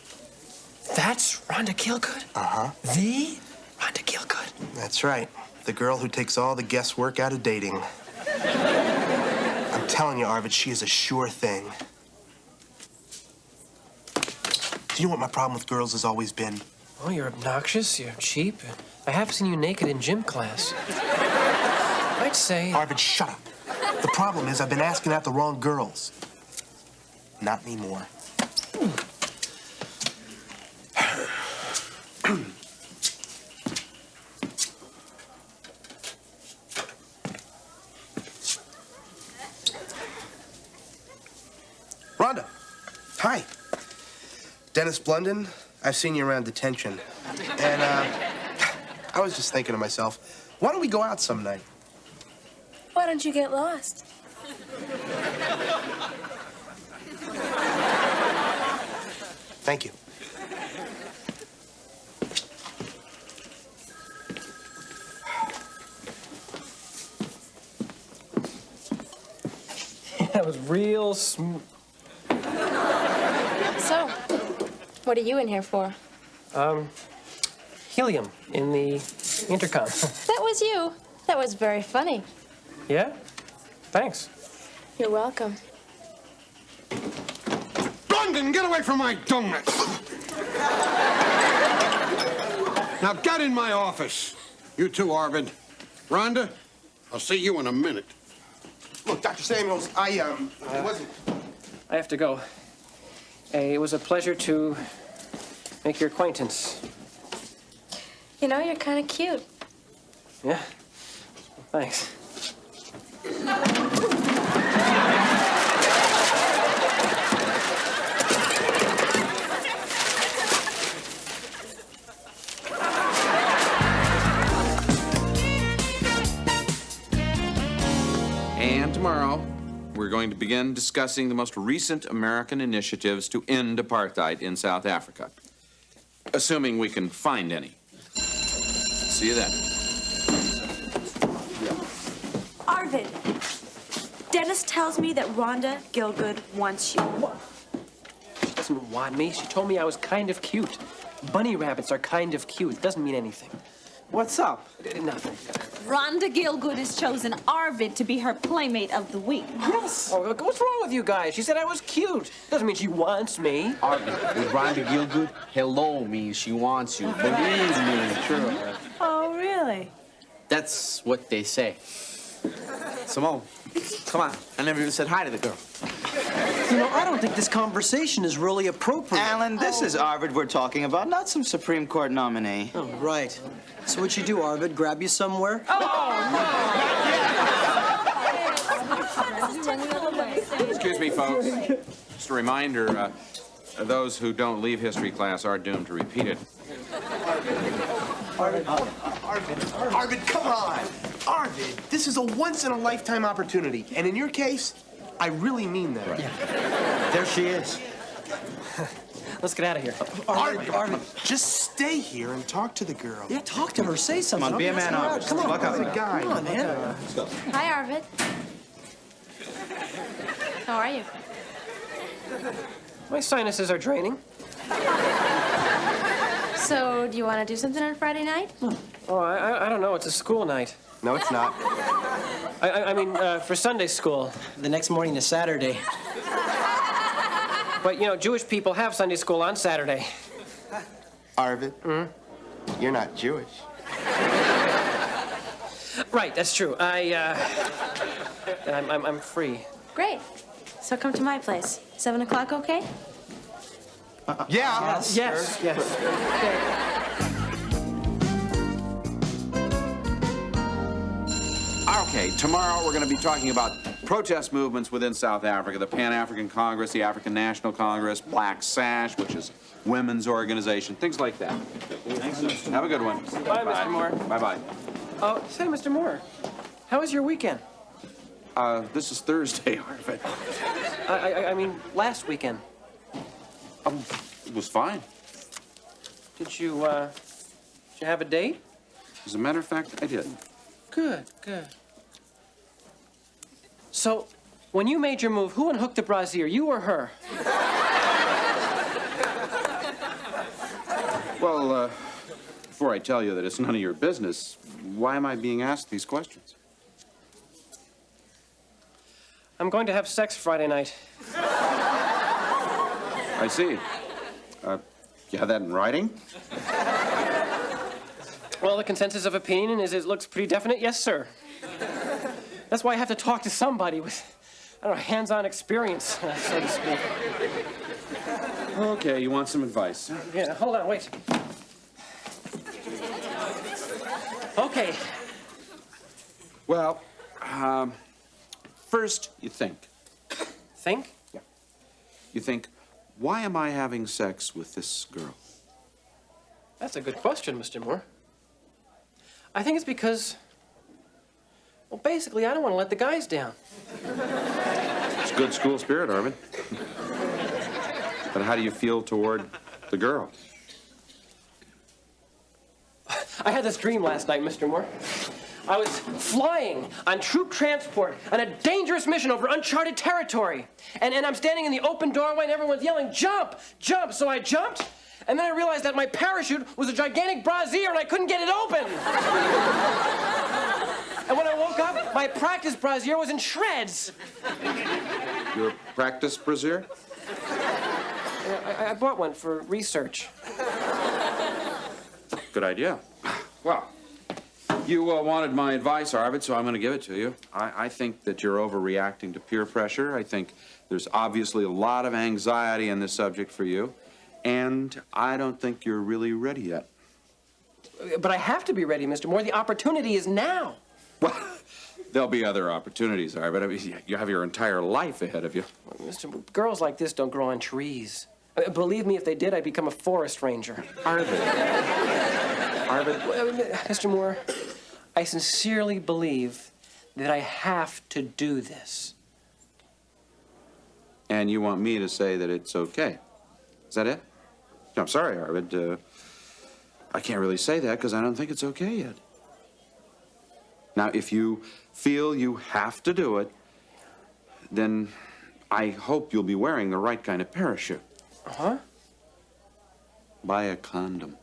M: That's Rhonda Gielgud?
I: Uh-huh.
M: The Rhonda Gielgud?
I: That's right. The girl who takes all the guesswork out of dating. I'm telling you, Arvid, she is a sure thing. Do you know what my problem with girls has always been?
M: Oh, you're obnoxious, you're cheap. I have seen you naked in gym class. I'd say...
I: Arvid, shut up. The problem is I've been asking out the wrong girls. Not anymore. Rhonda. Hi. Dennis Blunden. I've seen you around detention. And, I was just thinking to myself, why don't we go out some night?
B: Why don't you get lost?
I: Thank you.
N: That was real smooth.
B: So, what are you in here for?
N: Helium in the intercom.
B: That was you. That was very funny.
N: Yeah? Thanks.
B: You're welcome.
C: Blunden, get away from my donuts! Now get in my office. You too, Arvid. Rhonda, I'll see you in a minute.
I: Look, Dr. Samuels, I wasn't...
N: I have to go. It was a pleasure to make your acquaintance.
B: You know, you're kind of cute.
N: Yeah? Thanks.
W: And tomorrow, we're going to begin discussing the most recent American initiatives to end apartheid in South Africa. Assuming we can find any. See you then.
B: Arvid, Dennis tells me that Rhonda Gielgud wants you.
N: What? She doesn't want me. She told me I was kind of cute. Bunny rabbits are kind of cute. It doesn't mean anything.
L: What's up?
N: Nothing.
K: Rhonda Gielgud has chosen Arvid to be her playmate of the week.
N: Yes. Oh, what's wrong with you guys? She said I was cute. Doesn't mean she wants me.
S: Arvid, with Rhonda Gielgud, hello means she wants you. Believe me, sure.
B: Oh, really?
S: That's what they say. Simone, come on. I never even said hi to the girl.
M: You know, I don't think this conversation is really appropriate.
X: Alan, this is Arvid we're talking about, not some Supreme Court nominee.
M: Oh, right. So what you do, Arvid? Grab you somewhere?
W: Excuse me, folks. Just a reminder, those who don't leave history class are doomed to repeat it.
I: Arvid, come on. Arvid, this is a once-in-a-lifetime opportunity. And in your case, I really mean that.
M: Yeah. There she is.
N: Let's get out of here.
I: Arvid, just stay here and talk to the girl.
M: Yeah, talk to her. Say something.
X: Come on, be a man, Arvid.
M: Come on,
X: Walk out.
I: Guy.
M: Come on, man.
X: Let's go.
B: Hi, Arvid. How are you?
N: My sinuses are draining.
B: So, do you want to do something on Friday night?
N: Oh, I don't know. It's a school night.
I: No, it's not.
N: I mean, for Sunday school.
M: The next morning is Saturday. But, you know, Jewish people have Sunday school on Saturday.
A: Arvid, you're not Jewish.
M: Right, that's true. I'm free.
K: Great. So come to my place. 7 o'clock, okay?
A: Yeah.
M: Yes.
W: Okay, tomorrow we're going to be talking about protest movements within South Africa, the Pan-African Congress, the African National Congress, Black Sash, which is women's organization, things like that. Thanks. Have a good one.
M: Bye, Mr. Moore.
W: Bye-bye.
M: Oh, say, Mr. Moore, how was your weekend?
W: This is Thursday, Arvid.
M: I mean, last weekend.
W: It was fine.
M: Did you have a date?
W: As a matter of fact, I did.
M: Good. So, when you made your move, who unhooked the brassiere, you or her?
W: Well, before I tell you that it's none of your business, why am I being asked these questions?
M: I'm going to have sex Friday night.
W: I see. You have that in writing?
M: Well, the consensus of opinion is it looks pretty definite, yes, sir. That's why I have to talk to somebody with, I don't know, hands-on experience, so to speak.
W: Okay, you want some advice?
M: Yeah, hold on, wait. Okay.
W: Well, first you think.
M: Think?
W: Yeah. You think, why am I having sex with this girl?
M: That's a good question, Mr. Moore. I think it's because, well, basically, I don't want to let the guys down.
W: It's good school spirit, Arvid. But how do you feel toward the girl?
M: I had this dream last night, Mr. Moore. I was flying on troop transport on a dangerous mission over uncharted territory. And I'm standing in the open doorway and everyone's yelling, jump, jump. So I jumped, and then I realized that my parachute was a gigantic brassiere and I couldn't get it open. And when I woke up, my practice brassiere was in shreds.
W: Your practice brassiere?
M: I bought one for research.
W: Good idea. Well, you wanted my advice, Arvid, so I'm going to give it to you. I think that you're overreacting to peer pressure. I think there's obviously a lot of anxiety in this subject for you, and I don't think you're really ready yet.
M: But I have to be ready, Mr. Moore. The opportunity is now.
W: Well, there'll be other opportunities, Arvid. I mean, you have your entire life ahead of you.
M: Mr. Moore, girls like this don't grow on trees. Believe me, if they did, I'd become a forest ranger.
W: Arvid. Arvid.
M: Mr. Moore, I sincerely believe that I have to do this.
W: And you want me to say that it's okay? Is that it? No, I'm sorry, Arvid. I can't really say that because I don't think it's okay yet. Now, if you feel you have to do it, then I hope you'll be wearing the right kind of parachute.
M: Uh-huh.
W: Buy a condom.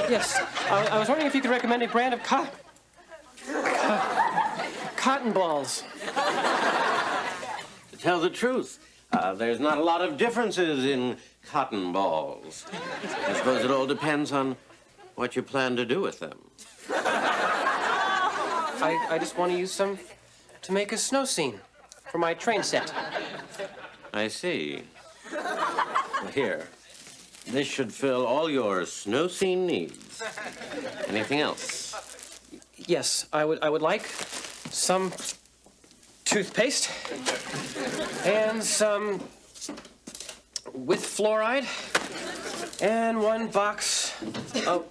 M: Yes. I was wondering if you could recommend a brand of cotton balls.
J: To tell the truth, there's not a lot of differences in
F: cotton balls. I suppose it all depends on what you plan to do with them.
M: I just want to use some to make a snow scene for my train set.
F: I see. Well, here. This should fill all your snow scene needs. Anything else?
M: Yes, I would like some toothpaste and some with fluoride and 1 box of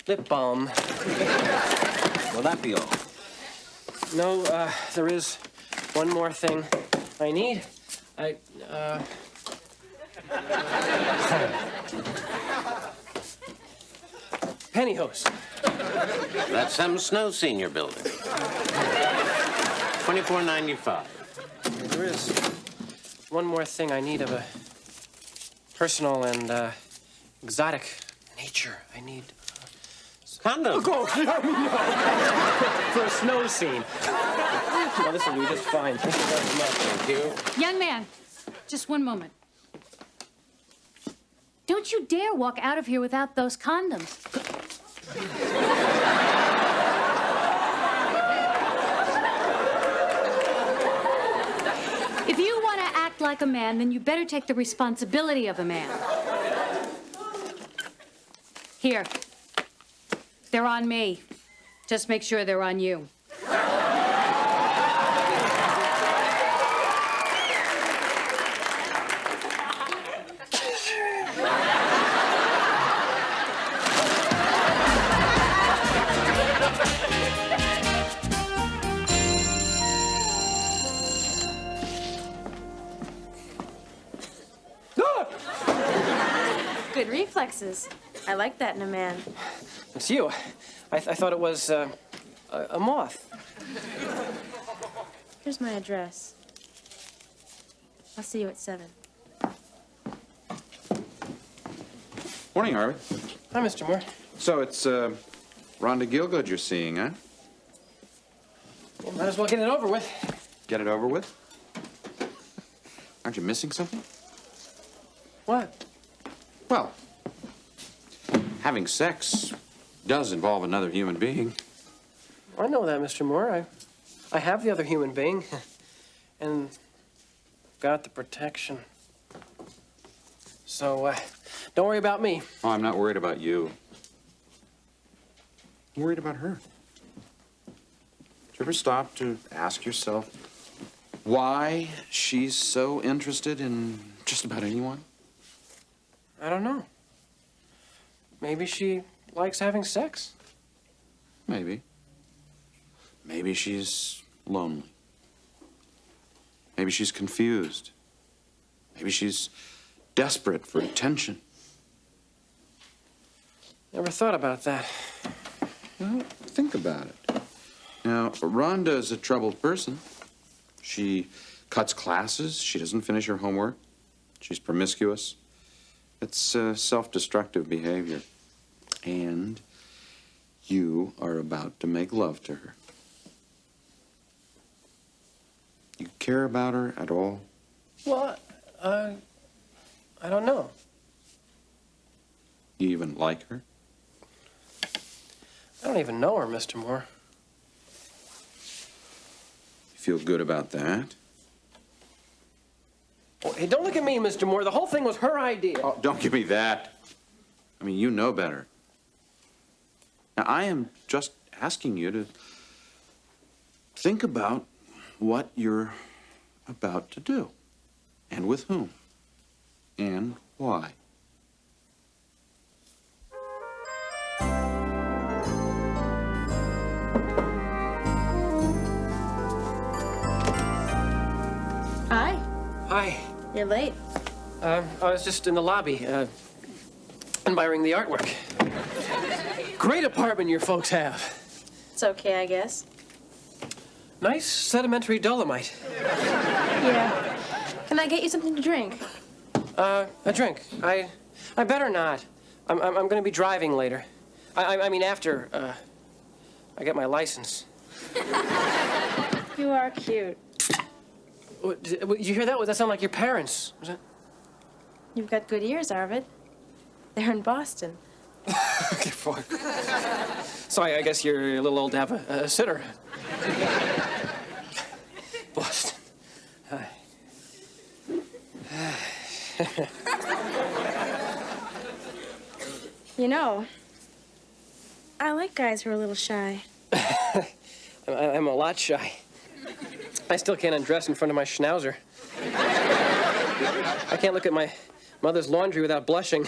M: lip balm.
F: Will that be all?
M: No, there is one more thing I need. Pantyhose.
F: That's some snow scene you're building. $24.95.
M: There is one more thing I need of a personal and exotic nature. I need
F: condoms.
M: Oh, no. For a snow scene. No, this will do just fine. Thank you very much.
F: Thank you.
J: Young man, just one moment. Don't you dare walk out of here without those condoms. If you want to act like a man, then you better take the responsibility of a man. Here. They're on me. Just make sure they're on you.
K: Good reflexes. I like that in a man.
M: It's you. I thought it was a moth.
K: Here's my address. I'll see you at 7.
W: Morning, Harvey.
M: Hi, Mr. Moore.
W: So it's Rhonda Gielgud you're seeing, huh?
M: Well, might as well get it over with.
W: Get it over with? Aren't you missing something?
M: What?
W: Well, having sex does involve another human being.
M: I know that, Mr. Moore. I have the other human being. And got the protection. So, don't worry about me.
W: Oh, I'm not worried about you. I'm worried about her. Do you ever stop to ask yourself why she's so interested in just about anyone?
M: I don't know. Maybe she likes having sex.
W: Maybe. Maybe she's lonely. Maybe she's confused. Maybe she's desperate for attention.
M: Never thought about that.
W: Well, think about it. Now, Rhonda is a troubled person. She cuts classes. She doesn't finish her homework. She's promiscuous. It's self-destructive behavior. And you are about to make love to her. You care about her at all?
M: Well, I don't know.
W: You even like her?
M: I don't even know her, Mr. Moore.
W: You feel good about that?
M: Oh, hey, don't look at me, Mr. Moore. The whole thing was her idea.
W: Oh, don't give me that. I mean, you know better. Now, I am just asking you to think about what you're about to do, and with whom, and why.
K: Hi.
M: Hi.
K: You're late.
M: I was just in the lobby, admiring the artwork. Great apartment your folks have.
K: It's okay, I guess.
M: Nice sedimentary dolomite.
K: Yeah. Can I get you something to drink?
M: A drink. I better not. I'm gonna be driving later. I mean after, I get my license.
K: You are cute.
M: Did you hear that? That sounded like your parents. Was that?
E: You've got good ears, Arvid. They're in Boston.
M: Okay, fine. Sorry, I guess you're a little old to have a sitter. Boston. Hi.
E: You know, I like guys who are a little shy.
M: I'm a lot shy. I still can't undress in front of my schnauzer. I can't look at my mother's laundry without blushing.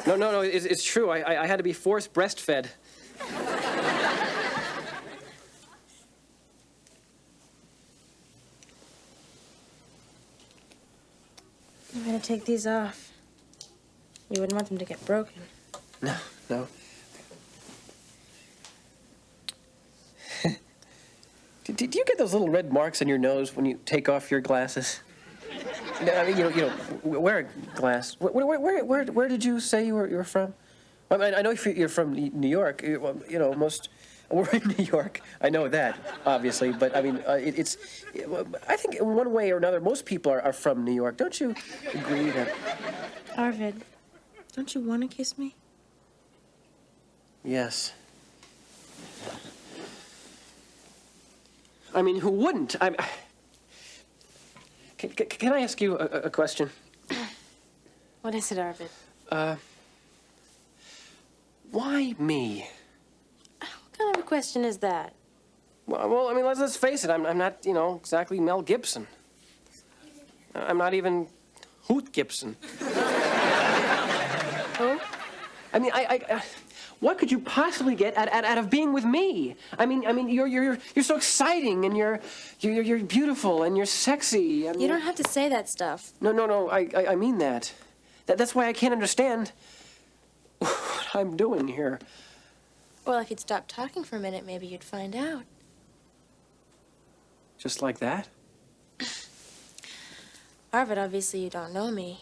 M: No, it's true. I had to be forced breastfed.
E: I'm gonna take these off. You wouldn't want them to get broken.
M: No. Do you get those little red marks on your nose when you take off your glasses? I mean, you know, wear a glass. Where did you say you were from? I mean, I know you're from New York. You know, we're in New York. I know that, obviously. But I mean, I think in one way or another, most people are from New York. Don't you agree that?
E: Arvid, don't you want to kiss me?
M: Yes. I mean, who wouldn't? Can I ask you a question?
E: What is it, Arvid?
M: Why me?
E: What kind of a question is that?
M: Well, I mean, let's face it. I'm not, you know, exactly Mel Gibson. I'm not even Hoot Gibson.
E: Who?
M: I mean, what could you possibly get out of being with me? I mean, you're so exciting, and you're beautiful, and you're sexy. I mean,
E: You don't have to say that stuff.
M: No. I mean that. That's why I can't understand what I'm doing here.
E: Well, if you'd stop talking for a minute, maybe you'd find out.
M: Just like that?
E: Arvid, obviously you don't know me.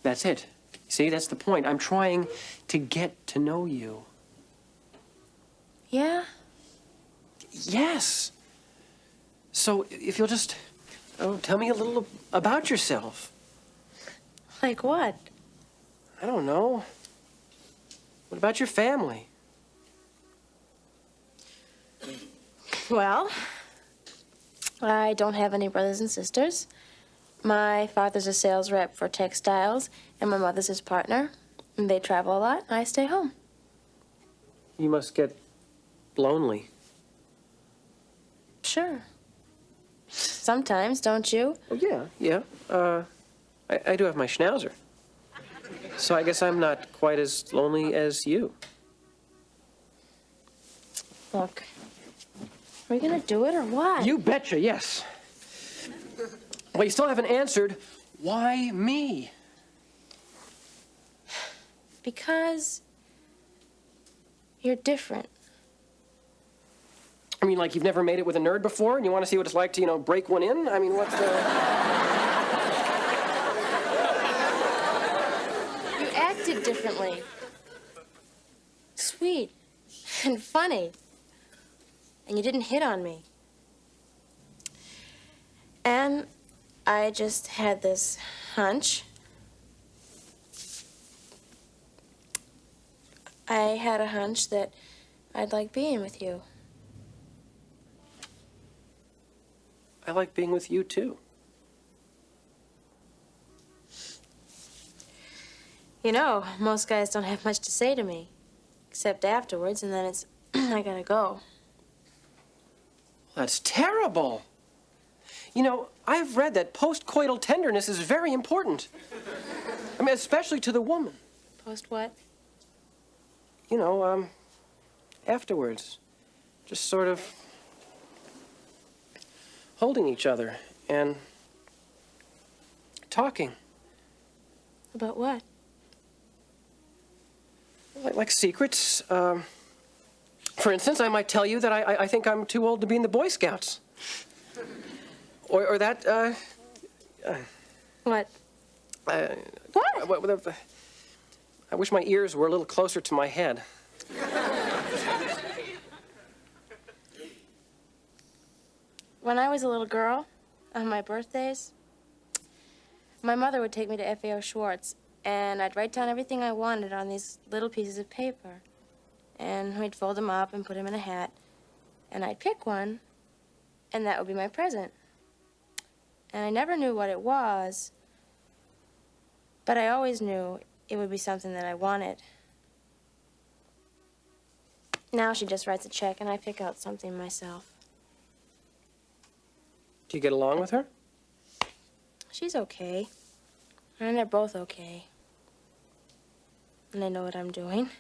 M: That's it. See, that's the point. I'm trying to get to know you.
E: Yeah?
M: Yes. So if you'll just tell me a little about yourself.
E: Like what?
M: I don't know. What about your family?
E: Well, I don't have any brothers and sisters. My father's a sales rep for textiles, and my mother's his partner. And they travel a lot, and I stay home.
M: You must get lonely.
E: Sure. Sometimes, don't you?
M: Oh, yeah. I do have my schnauzer. So I guess I'm not quite as lonely as you.
E: Look, are we gonna do it or what?
M: You betcha, yes. Well, you still haven't answered, why me?
E: Because you're different.
M: I mean, like you've never made it with a nerd before, and you want to see what it's like to, you know, break one in? I mean, what's
E: You acted differently. Sweet and funny. And you didn't hit on me. And I just had this hunch. I had a hunch that I'd like being with you.
M: I like being with you, too.
E: You know, most guys don't have much to say to me. Except afterwards, and then it's, I gotta go.
M: That's terrible. You know, I've read that postcoital tenderness is very important. I mean, especially to the woman.
E: Post what?
M: You know, afterwards. Just sort of holding each other and talking.
E: About what?
M: Like secrets. For instance, I might tell you that I think I'm too old to be in the Boy Scouts. Or that,
E: What?
M: What? I wish my ears were a little closer to my head.
E: When I was a little girl, On my birthdays, my mother would take me to FAO Schwartz, and I'd write down everything I wanted on these little pieces of paper. And we'd fold them up and put them in a hat, and I'd pick one, and that would be my present. And I never knew what it was, but I always knew it would be something that I wanted. Now she just writes a check, and I pick out something myself.
M: Do you get along with her?
E: She's okay. And they're both okay. And they know what I'm doing.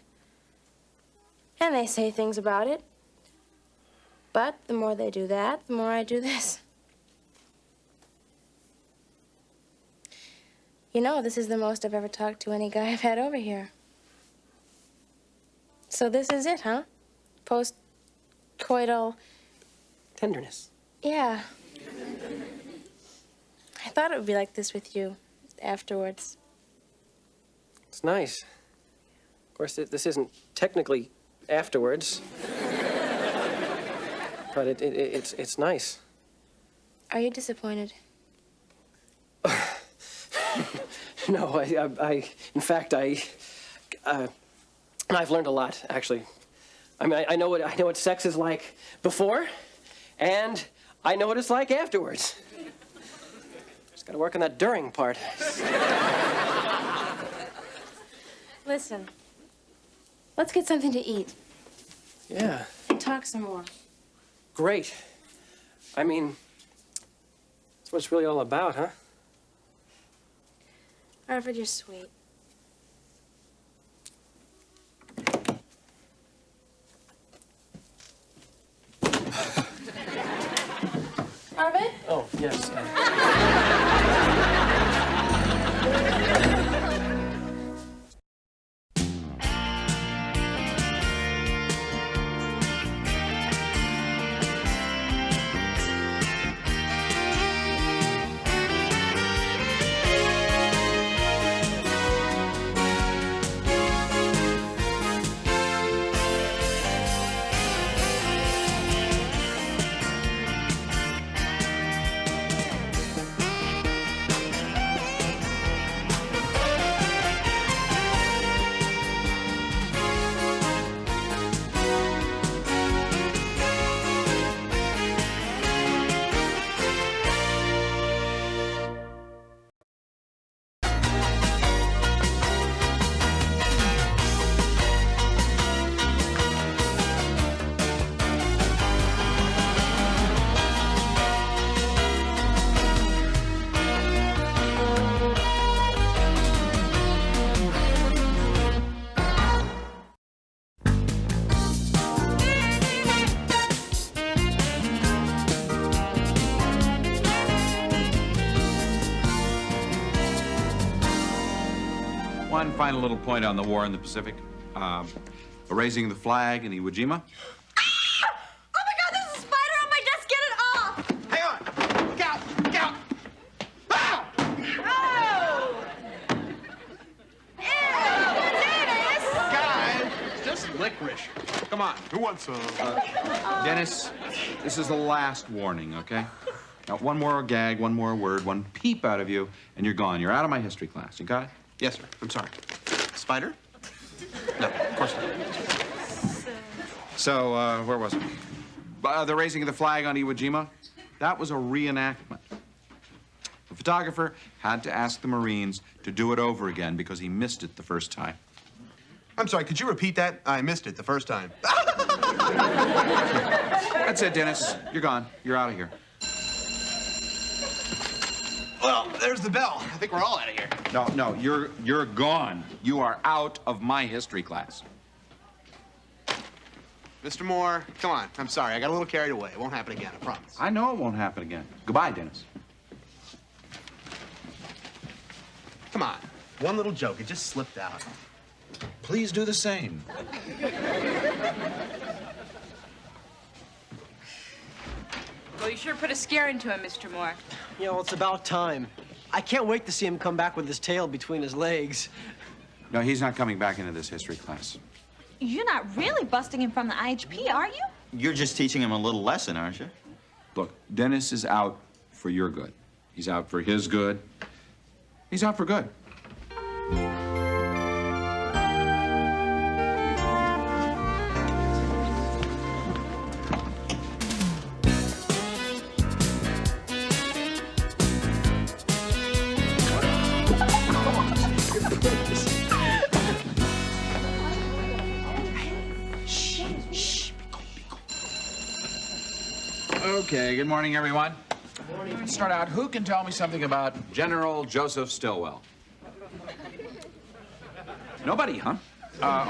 E: And they say things about it. But the more they do that, the more I do this. You know, this is the most I've ever talked to any guy I've had over here. So this is it, huh? Post-coital...
M: Tenderness.
E: Yeah. I thought it would be like this with you afterwards.
M: It's nice. Of course, this isn't technically afterwards. But it's nice.
E: Are you disappointed?
M: No, in fact, I've learned a lot, actually. I mean, I know what sex is like before, and I know what it's like afterwards. Just gotta work on that during part.
E: Listen, let's get something to eat.
M: Yeah.
E: And talk some more.
M: Great. I mean, that's what it's really all about, huh?
E: Arvid, you're sweet. Arvid?
M: Oh, yes.
W: One final little point on the war in the Pacific. Raising the flag in Iwo Jima.
K: Oh my God, there's a spider on my desk. Get it off.
I: Hang on. Look out. Look out. Ow!
K: Oh! Ew, Dennis!
I: Guys, it's just licorice.
W: Come on. Who wants some? Dennis, this is the last warning, okay? Now, one more gag, one more word, one peep out of you, and you're gone. You're out of my history class. You got it?
I: Yes, sir. I'm sorry. Spider? No, of course not.
W: So, where was it? The raising of the flag on Iwo Jima? That was a reenactment. The photographer had to ask the Marines to do it over again because he missed it the first time.
I: I'm sorry, could you repeat that? I missed it the first time.
W: That's it, Dennis. You're gone. You're out of here.
I: Well, there's the bell. I think we're all out of here.
W: No, you're gone. You are out of my history class.
I: Mr. Moore, come on. I'm sorry. I got a little carried away. It won't happen again, I promise.
W: I know it won't happen again. Goodbye, Dennis.
I: Come on. One little joke. It just slipped out.
W: Please do the same.
H: Well, you sure put a scare into him, Mr. Moore.
M: Yeah, well, it's about time. I can't wait to see him come back with his tail between his legs.
W: No, he's not coming back into this history class.
K: You're not really busting him from the IHP, are you?
O: You're just teaching him a little lesson, aren't you?
W: Look, Dennis is out for your good. He's out for his good. He's out for good. Okay, good morning, everyone. Good morning. Let's start out. Who can tell me something about General Joseph Stilwell? Nobody, huh?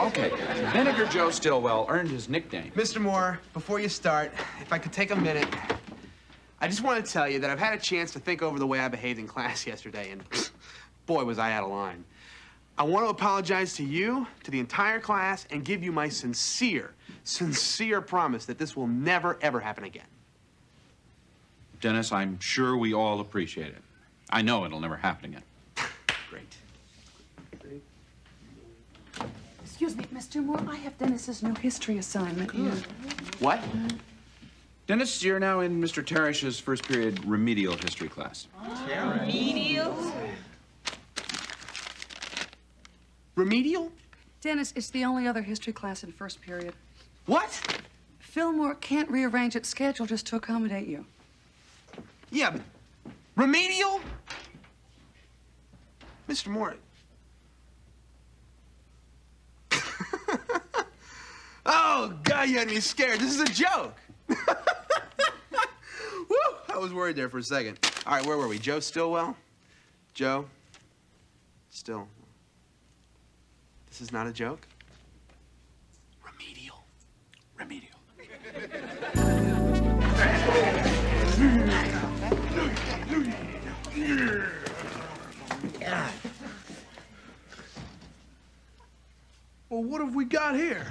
W: Okay. Vinegar Joe Stilwell earned his nickname.
I: Mr. Moore, before you start, if I could take a minute, I just want to tell you that I've had a chance to think over the way I behaved in class yesterday, and boy, was I out of line. I want to apologize to you, to the entire class, and give you my sincere promise that this will never, ever happen again.
W: Dennis, I'm sure we all appreciate it. I know it'll never happen again.
I: Great.
T: Excuse me, Mr. Moore, I have Dennis's new history assignment here.
W: What? Dennis, you're now in Mr. Parrish's first period remedial history class.
K: Remedial?
I: Remedial?
T: Dennis, it's the only other history class in first period.
I: What?
T: Fillmore can't rearrange its schedule just to accommodate you.
I: Yeah, but remedial? Mr. Moore. Oh, God, you had me scared. This is a joke. Woo! I was worried there for a second. All right, where were we? Joe Stilwell? Joe? Still. This is not a joke? Remedial. Remedial. Well, what have we got here?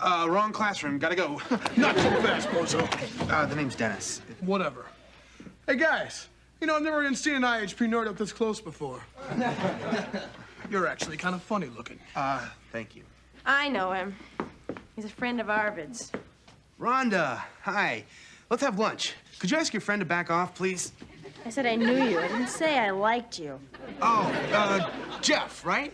I: Wrong classroom. Gotta go.
O: Not so fast, Bozo.
I: The name's Dennis.
O: Whatever. Hey, guys. You know, I've never even seen an IHP nerd up this close before. You're actually kind of funny looking.
I: Thank you.
E: I know him. He's a friend of Arvid's.
I: Rhonda, hi. Let's have lunch. Could you ask your friend to back off, please?
E: I said I knew you. I didn't say I liked you.
I: Oh, Jeff, right?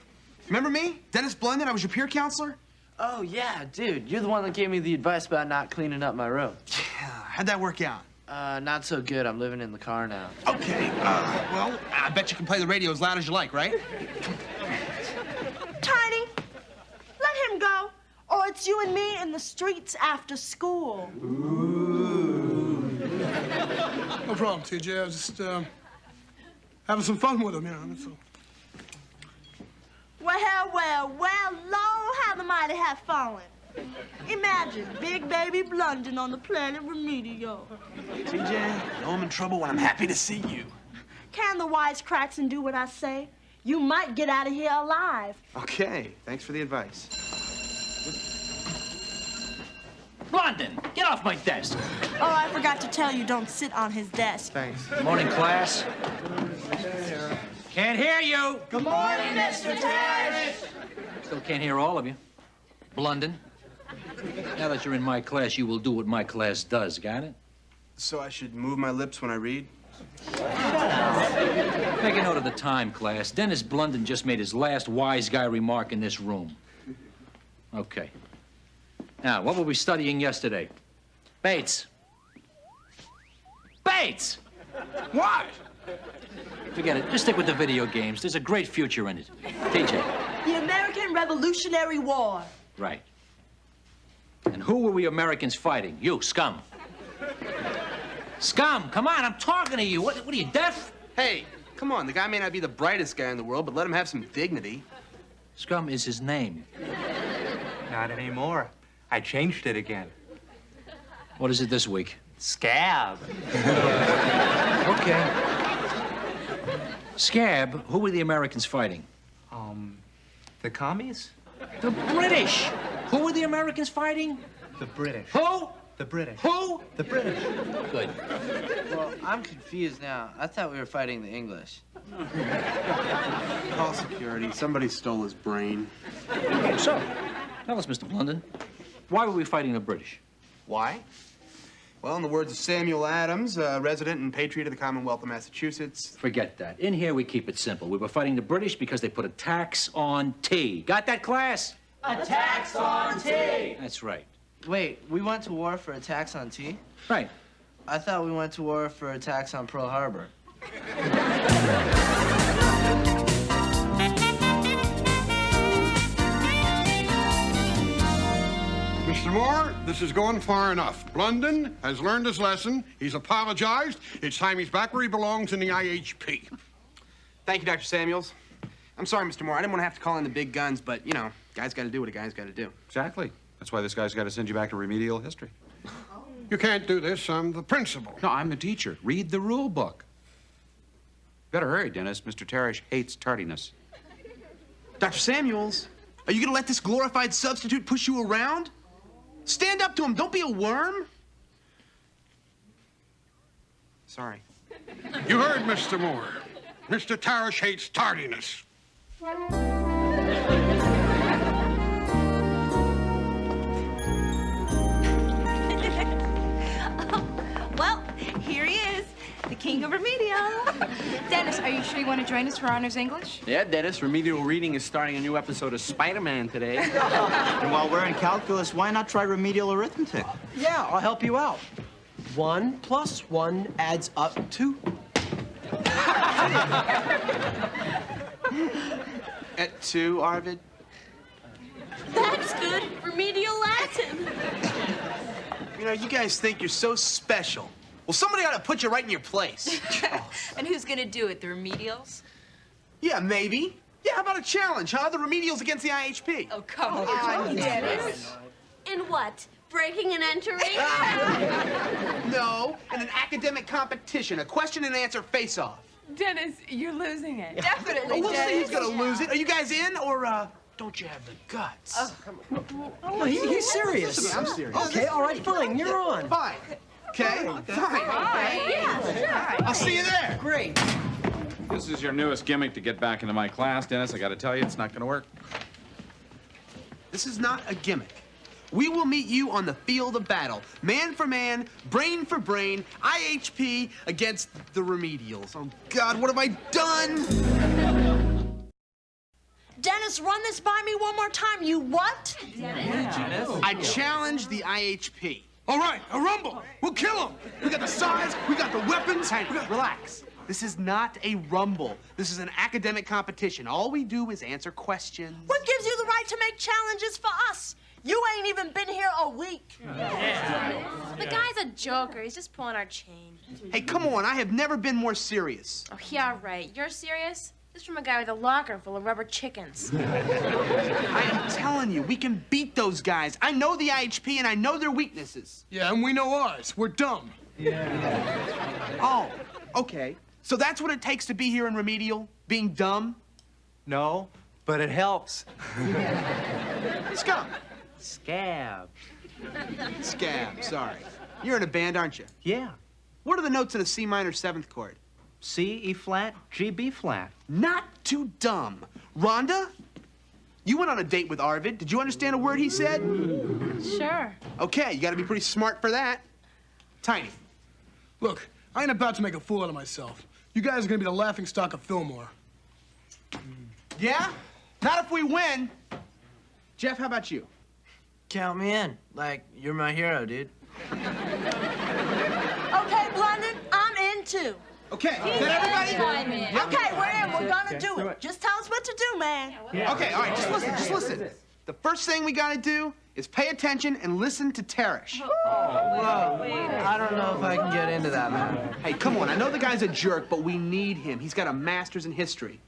I: Remember me? Dennis Blunden? I was your peer counselor?
L: Oh, yeah, dude. You're the one that gave me the advice about not cleaning up my room.
I: Yeah, how'd that work out?
L: Not so good. I'm living in the car now.
I: Okay, well, I bet you can play the radio as loud as you like, right?
P: Tiny, let him go, or it's you and me in the streets after school.
O: No problem, TJ. I was just having some fun with him, you know. That's all.
P: Well, Lord, how the mighty have fallen. Imagine Big Baby Blunden on the planet Remedial.
I: TJ, I know I'm in trouble when I'm happy to see you.
P: Can the wisecracks and do what I say? You might get out of here alive.
I: Okay, thanks for the advice.
U: Blunden, get off my desk.
P: Oh, I forgot to tell you, don't sit on his desk.
I: Thanks.
U: Morning, class. Can't hear you.
P: Good morning, Mr. Parrish.
U: Still can't hear all of you. Blunden, now that you're in my class, you will do what my class does, got it?
I: So I should move my lips when I read?
U: Make a note of the time, class. Dennis Blunden just made his last wise guy remark in this room. Okay. Now, what were we studying yesterday? Bates. Bates!
I: What?
U: Forget it. Just stick with the video games. There's a great future in it. TJ.
P: The American Revolutionary War.
U: Right. And who were we Americans fighting? You, scum. Scum, come on, I'm talking to you. What are you, deaf?
I: Hey, come on. The guy may not be the brightest guy in the world, but let him have some dignity.
U: Scum is his name.
V: Not anymore. I changed it again.
U: What is it this week?
V: Scab.
U: Okay. Scab, who were the Americans fighting?
V: The commies?
U: The British. Who were the Americans fighting?
V: The British.
U: Who?
V: The British.
U: Who?
V: The British.
U: Good.
L: Well, I'm confused now. I thought we were fighting the English.
I: Call security. Somebody stole his brain.
U: So, tell us, Mr. Blunden, why were we fighting the British?
I: Why? Well, in the words of Samuel Adams, resident and patriot of the Commonwealth of Massachusetts.
U: Forget that. In here, we keep it simple. We were fighting the British because they put a tax on tea. Got that, class?
L: A tax on tea!
U: That's right.
L: Wait, we went to war for a tax on tea?
U: Right.
L: I thought we went to war for a tax on Pearl Harbor.
C: Mr. Moore, this is going far enough. Blunden has learned his lesson. He's apologized. It's time he's back where he belongs in the IHP.
I: Thank you, Dr. Samuels. I'm sorry, Mr. Moore. I didn't want to have to call in the big guns, but, you know, guy's got to do what a guy's got to do.
W: Exactly. That's why this guy's got to send you back to remedial history.
C: You can't do this. I'm the principal.
W: No, I'm the teacher. Read the rule book. Better hurry, Dennis. Mr. Teresh hates tardiness.
I: Dr. Samuels, are you going to let this glorified substitute push you around? Stand up to him. Don't be a worm. Sorry.
C: You heard Mr. Moore. Mr. Teresh hates tardiness.
K: Well, here he is, the king of remedial.
H: Dennis, are you sure you want to join us for Honors English?
S: Yeah, Dennis, remedial reading is starting a new episode of Spider-Man today.
X: And while we're in calculus, why not try remedial arithmetic?
M: Yeah, I'll help you out. 1 + 1 adds up to...
I: At 2, Arvid.
P: That's good. Remedial Latin.
I: You know, you guys think you're so special. Well, somebody ought to put you right in your place.
H: And who's going to do it, the remedials?
I: Yeah, maybe. Yeah, how about a challenge, huh? The remedials against the IHP.
H: Oh, come on, Dennis.
P: In what? Breaking and entering?
I: No, in an academic competition, a question and answer face-off.
H: Dennis, you're losing it. Definitely,
I: We'll see who's
H: Dennis.
I: gonna lose it. Are you guys in, or don't you have the guts?
H: Oh, come on.
M: Oh, he's serious.
I: Listen, I'm serious.
M: Okay, all right, fine. You're on.
I: Fine. Okay? Fine. I'll see you there.
M: Great.
W: This is your newest gimmick to get back into my class, Dennis. I got to tell you, it's not going to work.
I: This is not a gimmick. We will meet you on the field of battle. Man for man, brain for brain, IHP against the remedials. Oh, God, what have I done?
P: Dennis, run this by me one more time. You what?
I: I challenge the IHP.
O: All right, a rumble. We'll kill him. We got the size, we got the weapons.
I: Hey, relax. This is not a rumble. This is an academic competition. All we do is answer questions.
P: What gives you the right to make challenges for us? You ain't even been here a week.
E: The guy's a joker. He's just pulling our chain.
I: Hey, come on. I have never been more serious.
E: Oh, yeah, right. You're serious? This is from a guy with a locker full of rubber chickens.
I: I am telling you, we can beat those guys. I know the IHP and I know their weaknesses.
O: Yeah, and we know ours. We're dumb.
I: Oh, okay. So that's what it takes to be here in remedial? Being dumb?
L: No, but it helps.
I: Scum.
L: Scab.
I: Scab, sorry. You're in a band, aren't you?
L: Yeah.
I: What are the notes in a C minor 7th chord?
L: C, E flat, G, B flat.
I: Not too dumb. Rhonda? You went on a date with Arvid. Did you understand a word he said?
E: Sure.
I: Okay, you gotta be pretty smart for that. Tiny.
O: Look, I ain't about to make a fool out of myself. You guys are gonna be the laughingstock of Fillmore.
I: Yeah? Not if we win. Jeff, how about you?
L: Count me in. Like, you're my hero, dude.
P: Okay, Blunden, I'm in too.
I: Okay, is that everybody?
P: Okay, we're in. We're gonna do it. Just tell us what to do, man.
I: Okay, all right, just listen. The first thing we gotta do is pay attention and listen to Teresh.
L: I don't know if I can get into that, man.
I: Hey, come on, I know the guy's a jerk, but we need him. He's got a master's in history.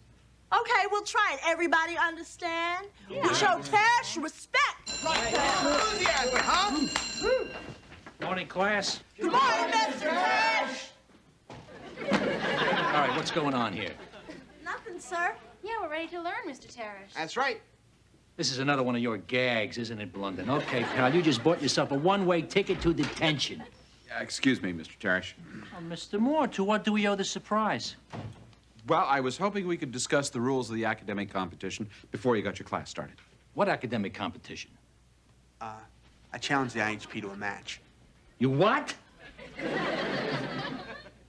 P: Okay, we'll try it. Everybody understand? We show Teresh respect.
I: Enthusiasm, huh?
U: Morning, class.
P: Good morning, Mr. Teresh.
U: All right, what's going on here?
P: Nothing, sir.
E: Yeah, we're ready to learn, Mr. Teresh.
I: That's right.
U: This is another one of your gags, isn't it, Blunden? Okay, pal, you just bought yourself a one-way ticket to detention.
W: Excuse me, Mr. Teresh.
U: Oh, Mr. Moore, to what do we owe the surprise?
W: Well, I was hoping we could discuss the rules of the academic competition before you got your class started.
U: What academic competition?
I: I challenged the IHP to a match.
U: You what?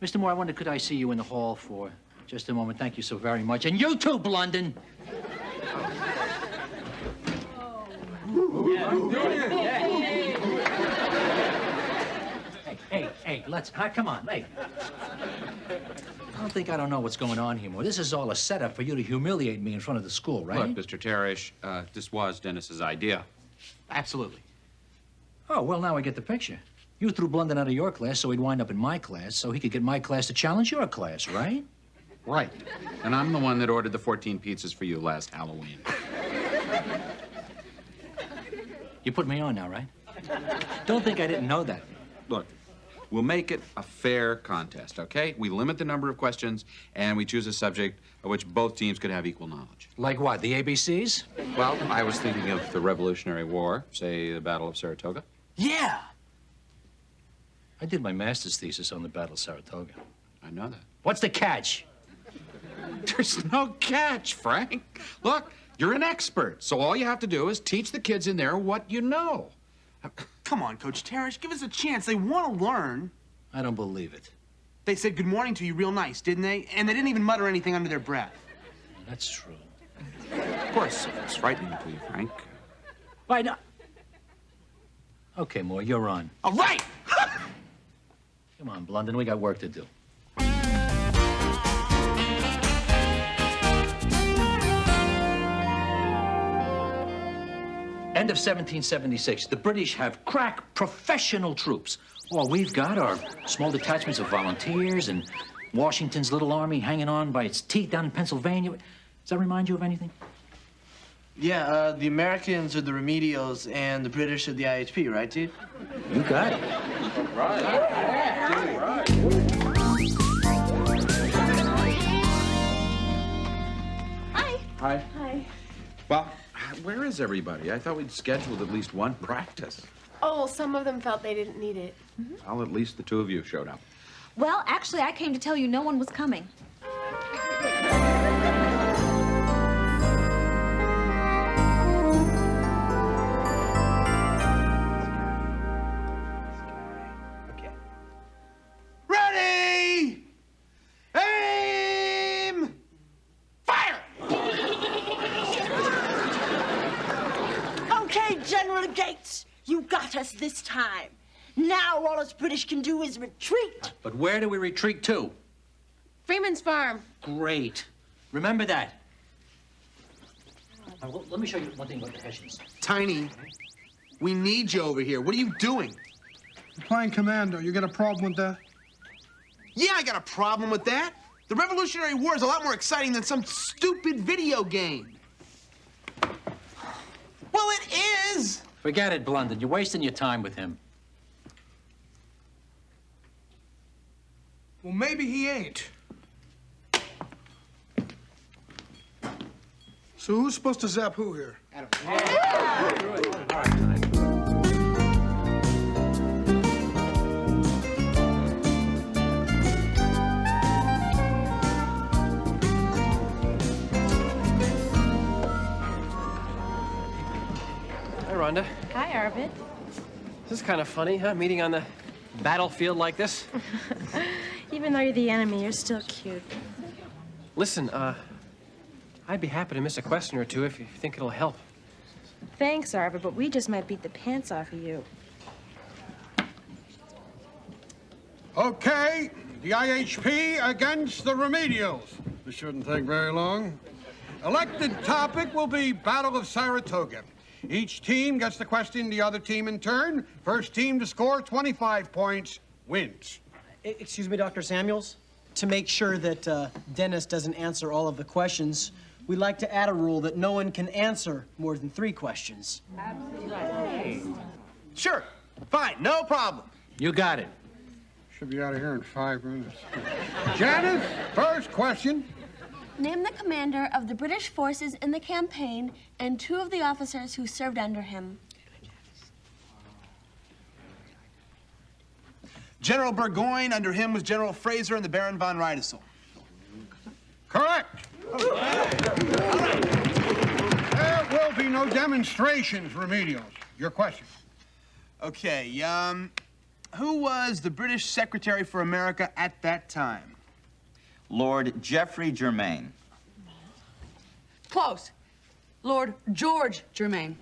U: Mr. Moore, I wonder, could I see you in the hall for just a moment? Thank you so very much. And you too, Blunden. Hey, let's, come on, hey. I don't know what's going on here, Moore. This is all a setup for you to humiliate me in front of the school, right?
W: Look, Mr. Teresh, this was Dennis's idea. Absolutely.
U: Oh, well, now I get the picture. You threw Blunden out of your class so he'd wind up in my class so he could get my class to challenge your class, right?
W: Right. And I'm the one that ordered the 14 pizzas for you last Halloween.
U: You put me on now, right? Don't think I didn't know that.
W: Look, we'll make it a fair contest, okay? We limit the number of questions, and we choose a subject of which both teams could have equal knowledge.
U: Like what, the ABCs?
W: Well, I was thinking of the Revolutionary War, say the Battle of Saratoga.
U: Yeah! I did my master's thesis on the Battle of Saratoga.
W: I know that.
U: What's the catch?
W: There's no catch, Frank. Look, you're an expert, so all you have to do is teach the kids in there what you know.
I: Come on, Coach Teresh, give us a chance. They want to learn.
U: I don't believe it.
I: They said good morning to you real nice, didn't they? And they didn't even mutter anything under their breath.
U: That's true.
W: Of course, it's frightening to you, Frank.
U: Why not? Okay, Moore, you're on.
I: All right!
U: Come on, Blunden, we got work to do. End of 1776. The British have crack professional troops. All we've got are small detachments of volunteers and Washington's little army hanging on by its teeth down in Pennsylvania. Does that remind you of anything?
L: Yeah, the Americans are the remedials and the British are the IHP, right, Chief?
U: You got it.
P: Hi.
W: Hi.
P: Hi.
W: Well, where is everybody? I thought we'd scheduled at least one practice.
E: Oh, well, some of them felt they didn't need it.
W: Well, at least the two of you showed up.
B: Well, actually, I came to tell you no one was coming.
I: Ready! Aim! Fire!
P: Okay, General Gates, you got us this time. Now all us British can do is retreat.
U: But where do we retreat to?
E: Freeman's Farm.
U: Great. Remember that. Now, let me show you one thing about the Hessians.
I: Tiny, we need you over here. What are you doing?
O: You're playing commando. You got a problem with that?
I: Yeah, I got a problem with that. The Revolutionary War is a lot more exciting than some stupid video game. Well, it is!
U: Forget it, Blunden. You're wasting your time with him.
O: Well, maybe he ain't. So who's supposed to zap who here?
M: Hi, Rhonda.
E: Hi, Arvid.
M: This is kind of funny, huh? Meeting on the battlefield like this.
E: Even though you're the enemy, you're still cute.
M: Listen, I'd be happy to miss a question or two if you think it'll help.
E: Thanks, Arvid, but we just might beat the pants off of you.
C: Okay, the IHP against the Remedials. This shouldn't take very long. Elected topic will be Battle of Saratoga. Each team gets the question, the other team in turn. First team to score 25 points wins.
D: Excuse me, Dr. Samuels. To make sure that Dennis doesn't answer all of the questions, we'd like to add a rule that no one can answer more than 3 questions.
I: Sure, fine, no problem.
U: You got it.
C: Should be out of here in 5 minutes. Janice, first question.
P: Name the commander of the British forces in the campaign and 2 of the officers who served under him.
I: General Burgoyne, under him was General Fraser and the Baron von Riedesel.
C: Correct. There will be no demonstrations, Remedials. Your question.
I: Okay, Who was the British Secretary for America at that time?
X: Lord Geoffrey Germain.
T: Close. Lord George Germain.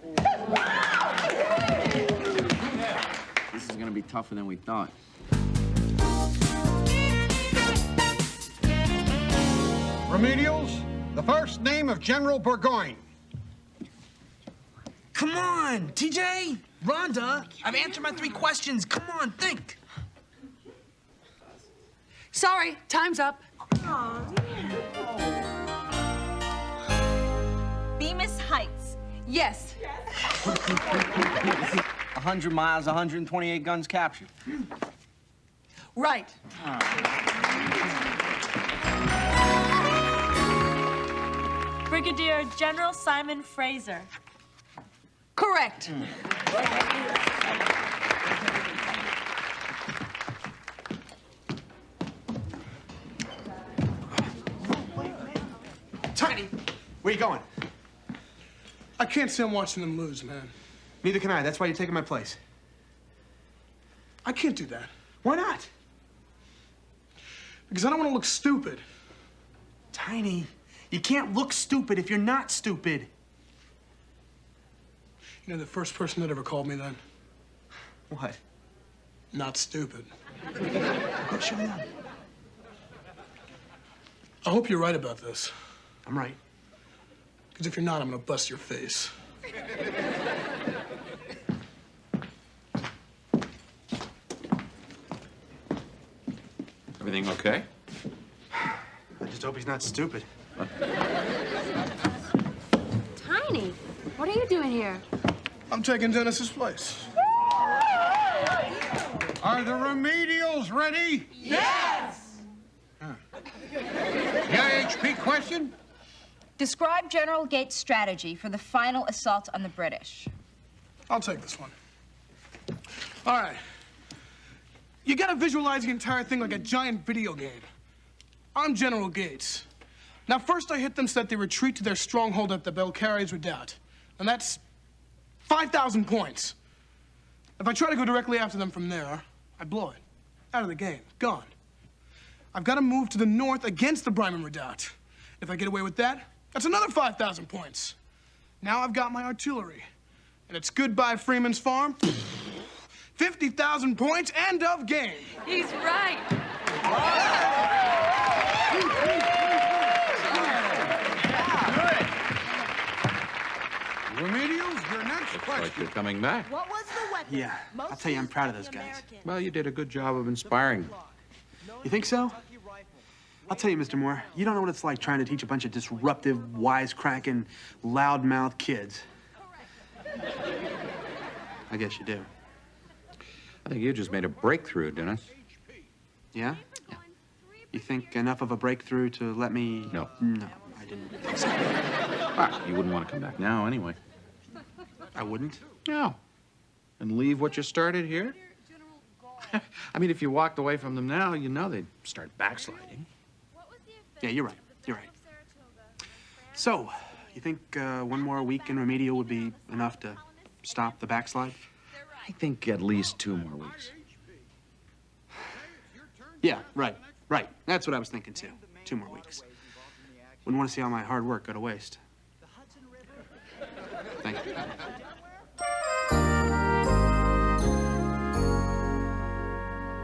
S: This is gonna be tougher than we thought.
C: Remedials, the first name of General Burgoyne.
I: Come on, TJ, Rhonda. I've answered my 3 questions. Come on, think.
T: Sorry, time's up.
K: Bemis Heights.
T: Yes.
L: 100 miles, 128 guns captured.
T: Right.
K: Brigadier General Simon Fraser.
T: Correct.
I: Tiny, where you going?
O: I can't stand watching them lose, man.
I: Neither can I. That's why you're taking my place.
O: I can't do that.
I: Why not?
O: Because I don't want to look stupid.
I: Tiny, you can't look stupid if you're not stupid.
O: You know the first person that ever called me then?
I: What?
O: Not stupid.
I: Go show them.
O: I hope you're right about this.
I: I'm right.
O: Because if you're not, I'm going to bust your face.
W: Everything okay?
I: I just hope he's not stupid.
E: Tiny, what are you doing here?
O: I'm taking Dennis's place.
C: Are the remedials ready?
K: Yes!
C: The IHP question?
H: Describe General Gates' strategy for the final assault on the British.
O: I'll take this one. All right. You gotta visualize the entire thing like a giant video game. I'm General Gates. Now, first I hit them so that they retreat to their stronghold at the Belcaries Redoubt. And that's 5,000 points. If I try to go directly after them from there, I blow it. Out of the game. Gone. I've got to move to the north against the Bryman Redoubt. If I get away with that, that's another 5,000 points. Now I've got my artillery. And it's goodbye Freeman's Farm. 50,000 points, end of game.
H: He's right.
C: Remedials, your next
W: Looks
C: question.
W: like you're coming back.
P: What was the weapon?
I: Yeah, I'll tell you, I'm proud of those guys.
W: Well, you did a good job of inspiring.
I: You think so? I'll tell you, Mr. Moore, you don't know what it's like trying to teach a bunch of disruptive, wisecracking, loudmouth kids. I guess you do.
W: I think you just made a breakthrough, Dennis.
I: Yeah? You think enough of a breakthrough to let me...
W: No.
I: No, I didn't think so.
W: Ah, you wouldn't want to come back now anyway.
I: I wouldn't?
W: No. And leave what you started here? I mean, if you walked away from them now, you know they'd start backsliding.
I: Yeah, you're right. You're right. So, you think one more week in remedial would be enough to stop the backslide?
W: I think at least 2 more weeks.
I: Yeah, right. Right. That's what I was thinking, too. 2 more weeks. Wouldn't want to see all my hard work go to waste. Thank you.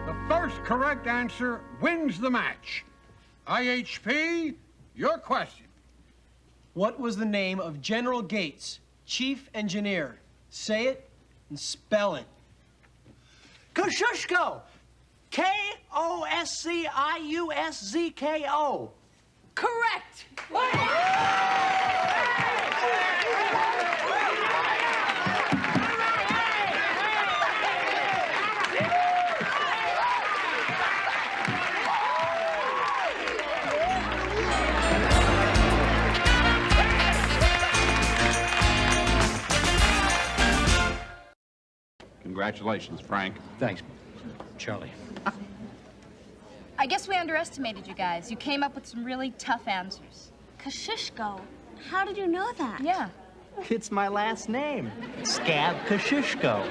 C: The first correct answer wins the match. IHP, your question.
D: What was the name of General Gates, chief engineer? Say it and spell it.
G: Kosciuszko. K-O-S-C-I-U-S-Z-K-O.
T: Correct.
W: Congratulations, Frank.
U: Thanks, Charlie.
H: I guess we underestimated you guys. You came up with some really tough answers.
P: Kosciuszko. How did you know that?
H: Yeah.
G: It's my last name. Scab Kosciuszko.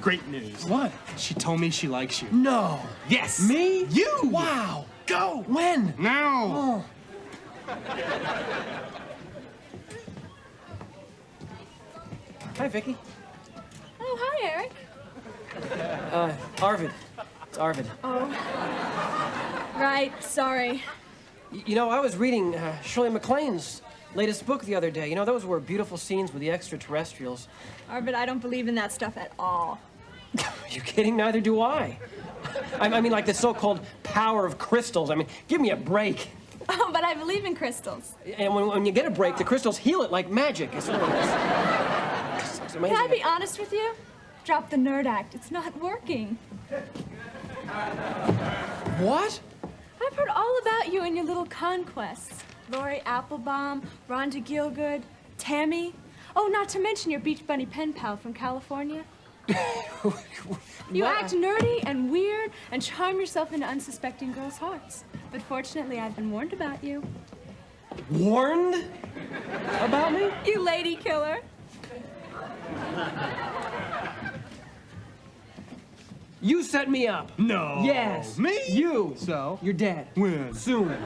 I: great news.
M: What?
I: She told me she likes you.
M: No.
I: Yes.
M: Me?
I: You.
M: Wow.
I: Go.
M: When?
I: Now.
M: Oh. Hi, Vicky.
E: Oh, hi, Eric.
M: Arvid. It's Arvid.
E: Oh. Right, sorry.
M: You know, I was reading Shirley MacLaine's latest book the other day. You know, those were beautiful scenes with the extraterrestrials.
E: Arvid, I don't believe in that stuff at all.
M: Are you kidding? Neither do I. I mean, like the so-called power of crystals. I mean, give me a break.
E: Oh, but I believe in crystals.
M: And when you get a break, the crystals heal it like magic. It's amazing.
E: Can I be honest with you? Drop the nerd act. It's not working.
M: What?
E: I've heard all about you and your little conquests. Lori Applebaum, Rhonda Gielgud, Tammy. Oh, not to mention your Beach Bunny pen pal from California. You act nerdy and weird and charm yourself into unsuspecting girls' hearts. But fortunately, I've been warned about you.
M: Warned? About me?
E: You lady killer.
M: You set me up.
I: No.
M: Yes.
I: Me?
M: You.
I: So?
M: You're dead.
I: When?
M: Soon.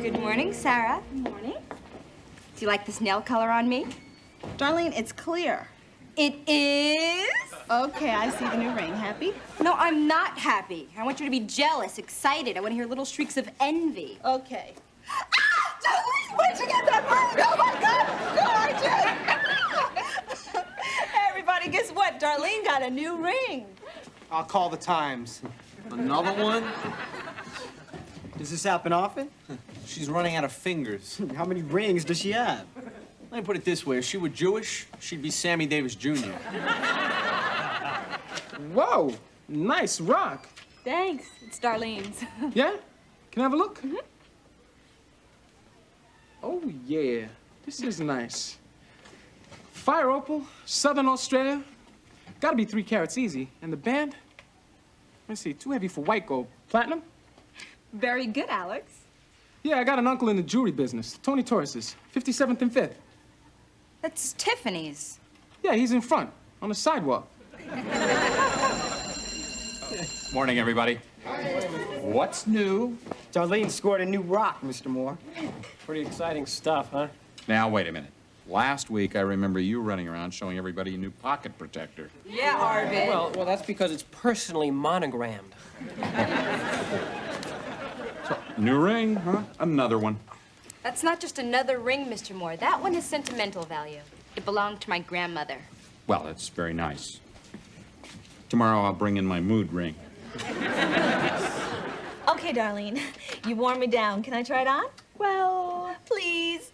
H: Good morning, Sarah. Good morning. Do you like this nail color on me?
P: Darlene, it's clear.
H: It is?
P: Okay, I see the new ring. Happy?
H: No, I'm not happy. I want you to be jealous, excited. I want to hear little shrieks of envy.
P: Okay.
H: Ah! Darlene, where'd you get that ring? Oh, my God! Gorgeous!
P: Everybody, guess what? Darlene got a new ring.
L: I'll call the Times. Another one?
G: Does this happen often?
L: She's running out of fingers.
G: How many rings does she have?
L: Let me put it this way. If she were Jewish, she'd be Sammy Davis Jr.
O: Whoa, nice rock.
E: Thanks. It's Darlene's.
O: Yeah? Can I have a look? Mm-hmm. Oh, yeah. This is nice. Fire opal, Southern Australia. Gotta be 3 carats easy. And the band? Let's see, too heavy for white gold. Platinum?
H: Very good, Alex.
O: Yeah, I got an uncle in the jewelry business. Tony Torres's, 57th and 5th.
H: That's Tiffany's.
O: Yeah, he's in front, on the sidewalk.
U: Morning, everybody. What's new?
G: Darlene scored a new rock, Mr. Moore.
M: Pretty exciting stuff, huh?
W: Now, wait a minute. Last week, I remember you running around showing everybody a new pocket protector.
H: Yeah, Arvid.
M: Well, that's because it's personally monogrammed.
W: New ring, huh? Another one.
H: That's not just another ring, Mr. Moore. That one has sentimental value. It belonged to my grandmother.
W: Well, that's very nice. Tomorrow, I'll bring in my mood ring.
P: Okay, Darlene. You wore me down. Can I try it on? Well, please.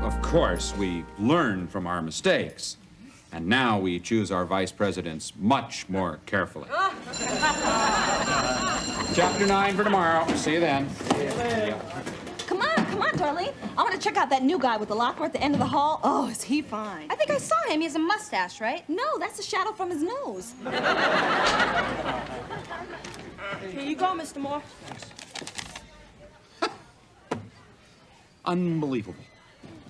W: Of course, we learn from our mistakes. And now we choose our vice presidents much more carefully. Chapter 9 for tomorrow. See you then.
P: Come on, Darlene. I want to check out that new guy with the locker at the end of the hall. Oh, is he fine?
H: I think I saw him. He has a mustache, right?
P: No, that's a shadow from his nose. Here you go, Mr. Moore.
W: Unbelievable.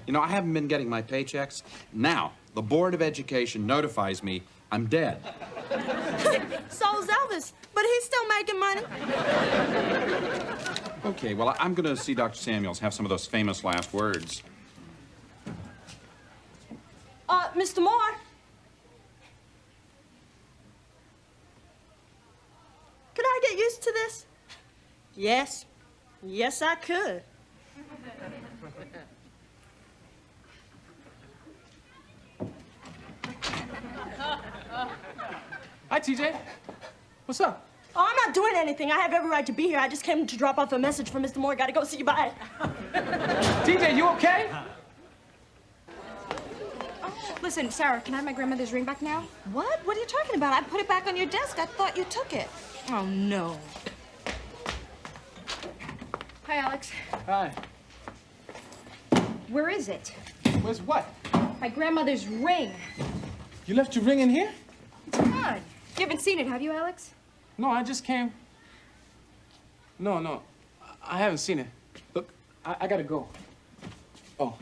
W: You know, I haven't been getting my paychecks. Now, the Board of Education notifies me I'm dead.
P: So's Elvis, but he's still making money.
W: Okay, well, I'm going to see Dr. Samuels, have some of those famous last words.
P: Mr. Moore. Could I get used to this? Yes. Yes, I could.
O: Hi, TJ. What's up?
P: Oh, I'm not doing anything. I have every right to be here. I just came to drop off a message from Mr. Moore. Gotta go see you. Bye.
O: TJ, you okay?
H: Listen, Sarah, can I have my grandmother's ring back now?
K: What? What are you talking about? I put it back on your desk. I thought you took it.
H: Oh, no. Hi, Alex.
O: Hi.
H: Where is it?
O: Where's what?
H: My grandmother's ring.
O: You left your ring in here?
H: Come on. You haven't seen it, have you, Alex?
O: No, I just came. No, I haven't seen it. Look, I gotta go. Oh.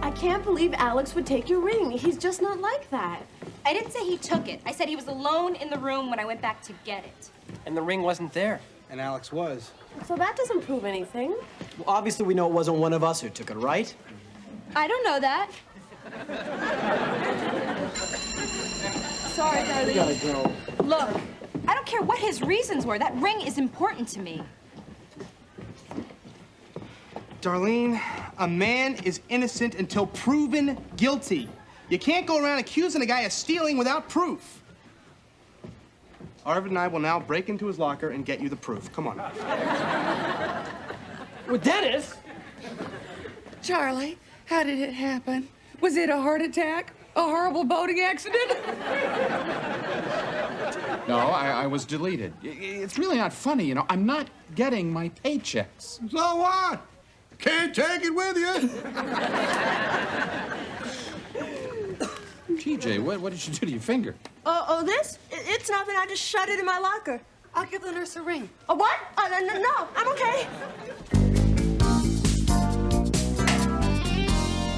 A: I can't believe Alex would take your ring. He's just not like that.
H: I didn't say he took it. I said he was alone in the room when I went back to get it.
M: And the ring wasn't there.
G: And Alex was.
A: So that doesn't prove anything.
D: Well, obviously, we know it wasn't one of us who took it, right?
H: I don't know that.
A: Sorry, darling.
D: We gotta go.
H: Look, I don't care what his reasons were. That ring is important to me.
I: Darlene, a man is innocent until proven guilty. You can't go around accusing a guy of stealing without proof. Arvid and I will now break into his locker and get you the proof. Come on.
M: With Dennis?
T: Charlie, how did it happen? Was it a heart attack? A horrible boating accident?
N: No, I was deleted. It's really not funny, you know. I'm not getting my paychecks.
C: So what? Can't take it with you.
N: TJ, what did you do to your finger?
P: This? It's nothing. I just shut it in my locker.
T: I'll give the nurse a ring.
P: A what? No, I'm okay.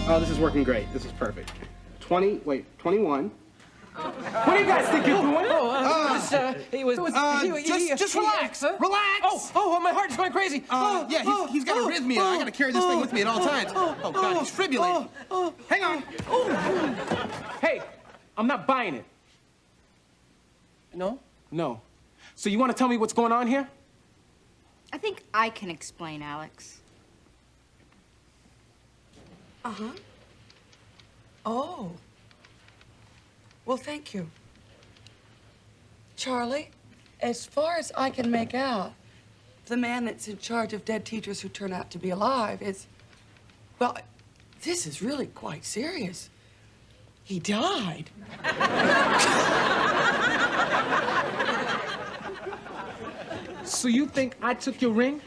I: Oh, this is working great. This is perfect. 21.
O: What do you guys think you're doing?
I: Just relax.
M: Huh?
I: Relax.
M: Oh, my heart's going crazy.
I: He's got arrhythmia. I gotta carry this thing with me at all times. Oh, God, he's fibrillating. Hang on.
O: Hey, I'm not buying it.
M: No?
O: No. So you want to tell me what's going on here?
H: I think I can explain, Alex.
T: Uh-huh. Oh. Well, thank you. Charlie, as far as I can make out, the man that's in charge of dead teachers who turn out to be alive is, well, this is really quite serious. He died.
O: So you think I took your ring?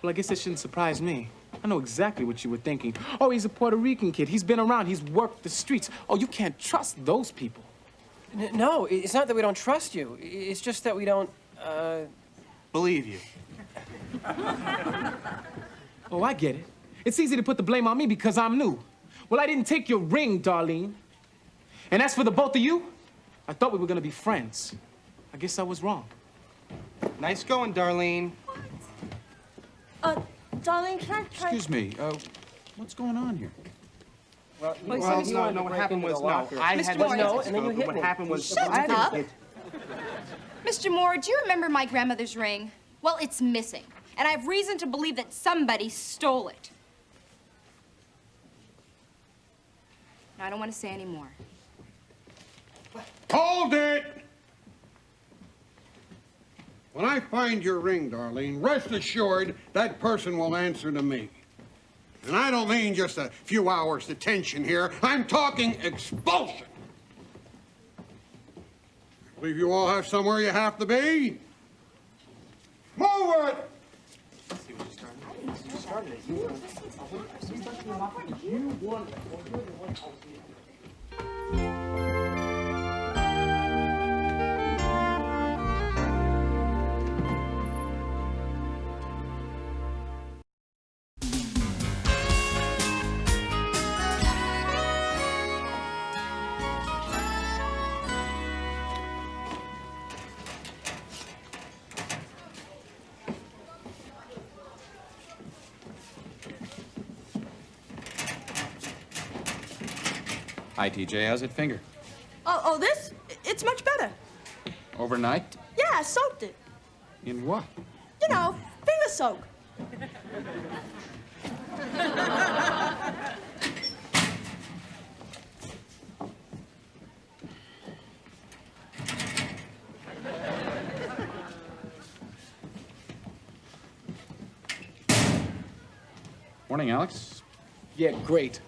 O: Well, I guess it shouldn't surprise me. I know exactly what you were thinking. Oh, he's a Puerto Rican kid. He's been around. He's worked the streets. Oh, you can't trust those people.
M: No, it's not that we don't trust you. It's just that we don't,
I: Believe you.
O: Oh, I get it. It's easy to put the blame on me because I'm new. Well, I didn't take your ring, Darlene. And as for the both of you, I thought we were gonna be friends. I guess I was wrong.
I: Nice going, Darlene.
P: Darlene, can I try?
N: Excuse me, what's going on here?
I: Well, no, what happened was, I had
H: Moore,
I: no,
H: and then you
I: but what happened was...
H: Shut up. Mr. Moore, do you remember my grandmother's ring? Well, it's missing, and I have reason to believe that somebody stole it. Now, I don't want to say any more.
C: Hold it! When I find your ring, Darlene, rest assured that person will answer to me. And I don't mean just a few hours detention here. I'm talking expulsion. I believe you all have somewhere you have to be. Move it!
N: Hi, TJ. How's that finger?
P: This? It's much better.
N: Overnight?
P: Yeah, I soaked it.
N: In what?
P: You know, finger soak.
N: Morning, Alex.
O: Yeah, great.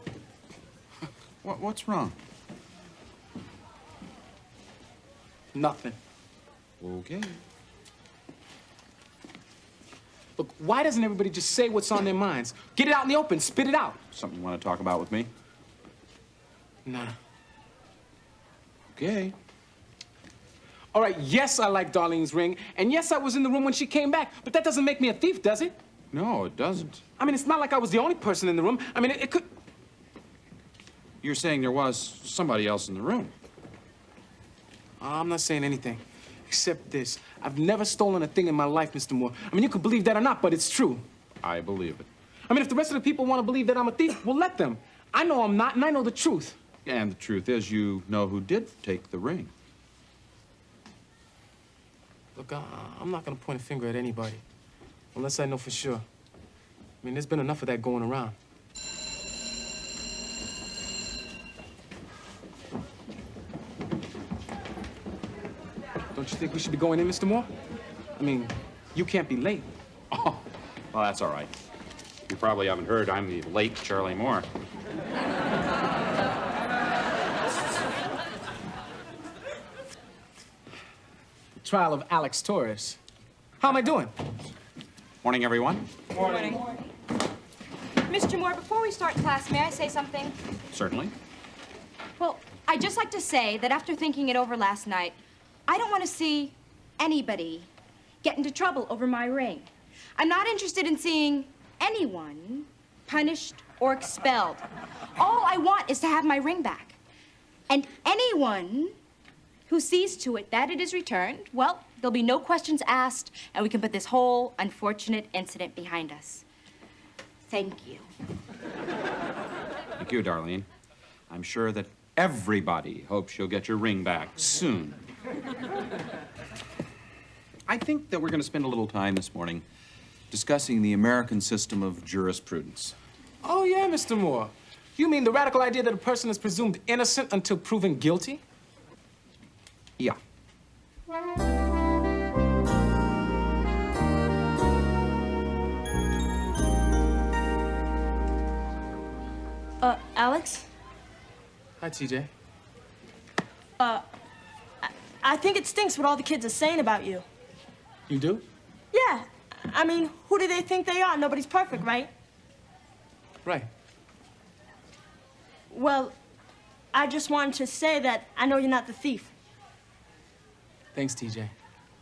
N: What's wrong?
O: Nothing.
N: Okay.
O: Look, Why doesn't everybody just say what's on their minds? Get it out in the open, spit it out.
W: Something you want to talk about with me?
O: Nah.
W: Okay.
O: All right, yes, I like Darlene's ring, and yes, I was in the room when she came back, but that doesn't make me a thief, does it?
W: No, it doesn't.
O: I mean, it's not like I was the only person in the room. I mean, it could...
W: You're saying there was somebody else in the room.
O: I'm not saying anything, except this. I've never stolen a thing in my life, Mr. Moore. I mean, you could believe that or not, but it's true.
W: I believe it.
O: I mean, if the rest of the people want to believe that I'm a thief, well, let them. I know I'm not, and I know the truth.
W: And the truth is, you know who did take the ring.
O: Look, I'm not going to point a finger at anybody, unless I know for sure. I mean, there's been enough of that going around. Don't you think we should be going in, Mr. Moore? I mean, you can't be late.
W: Oh, well, that's all right. You probably haven't heard I'm the late Charlie Moore.
O: The trial of Alex Torres. How am I doing?
W: Morning, everyone.
H: Morning. Mr. Moore, before we start class, may I say something?
W: Certainly.
H: Well, I'd just like to say that after thinking it over last night, I don't want to see anybody get into trouble over my ring. I'm not interested in seeing anyone punished or expelled. All I want is to have my ring back. And anyone who sees to it that it is returned, well, there'll be no questions asked, and we can put this whole unfortunate incident behind us. Thank you.
W: Thank you, Darlene. I'm sure that everybody hopes you'll get your ring back soon. I think that we're going to spend a little time this morning discussing the American system of jurisprudence.
O: Oh, yeah, Mr. Moore. You mean the radical idea that a person is presumed innocent until proven guilty?
W: Yeah.
P: Alex?
O: Hi, TJ.
P: I think it stinks what all the kids are saying about you.
O: You do?
P: Yeah. I mean, who do they think they are? Nobody's perfect, right?
O: Right.
P: Well, I just wanted to say that I know you're not the thief.
O: Thanks, TJ.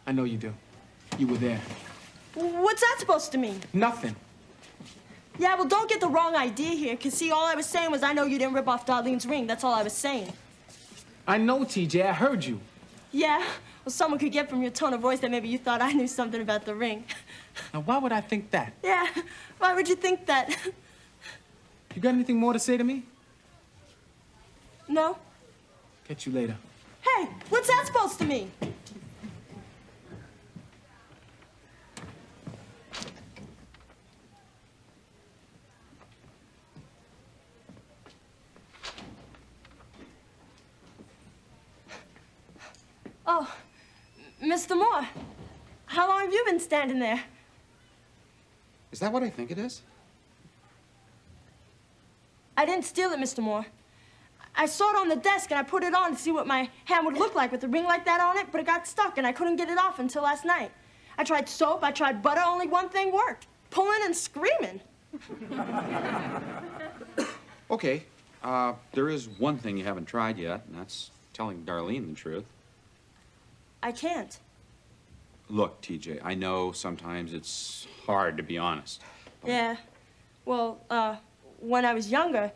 O: I know you do. You were there.
P: What's that supposed to mean?
O: Nothing.
P: Yeah, well, don't get the wrong idea here, because, see, all I was saying was I know you didn't rip off Darlene's ring. That's all I was saying.
O: I know, TJ. I heard you.
P: Yeah? Well, someone could get from your tone of voice that maybe you thought I knew something about the ring.
O: Now, why would I think that?
P: Yeah, why would you think that?
O: You got anything more to say to me?
P: No?
O: Catch you later.
P: Hey, what's that supposed to mean? Oh, Mr. Moore, how long have you been standing there?
W: Is that what I think it is?
P: I didn't steal it, Mr. Moore. I saw it on the desk and I put it on to see what my hand would look like with a ring like that on it, but it got stuck and I couldn't get it off until last night. I tried soap, I tried butter, only one thing worked. Pulling and screaming.
W: Okay. There is one thing you haven't tried yet, and that's telling Darlene the truth.
P: I can't.
W: Look, TJ, I know sometimes it's hard to be honest.
P: Yeah. Well, when I was younger,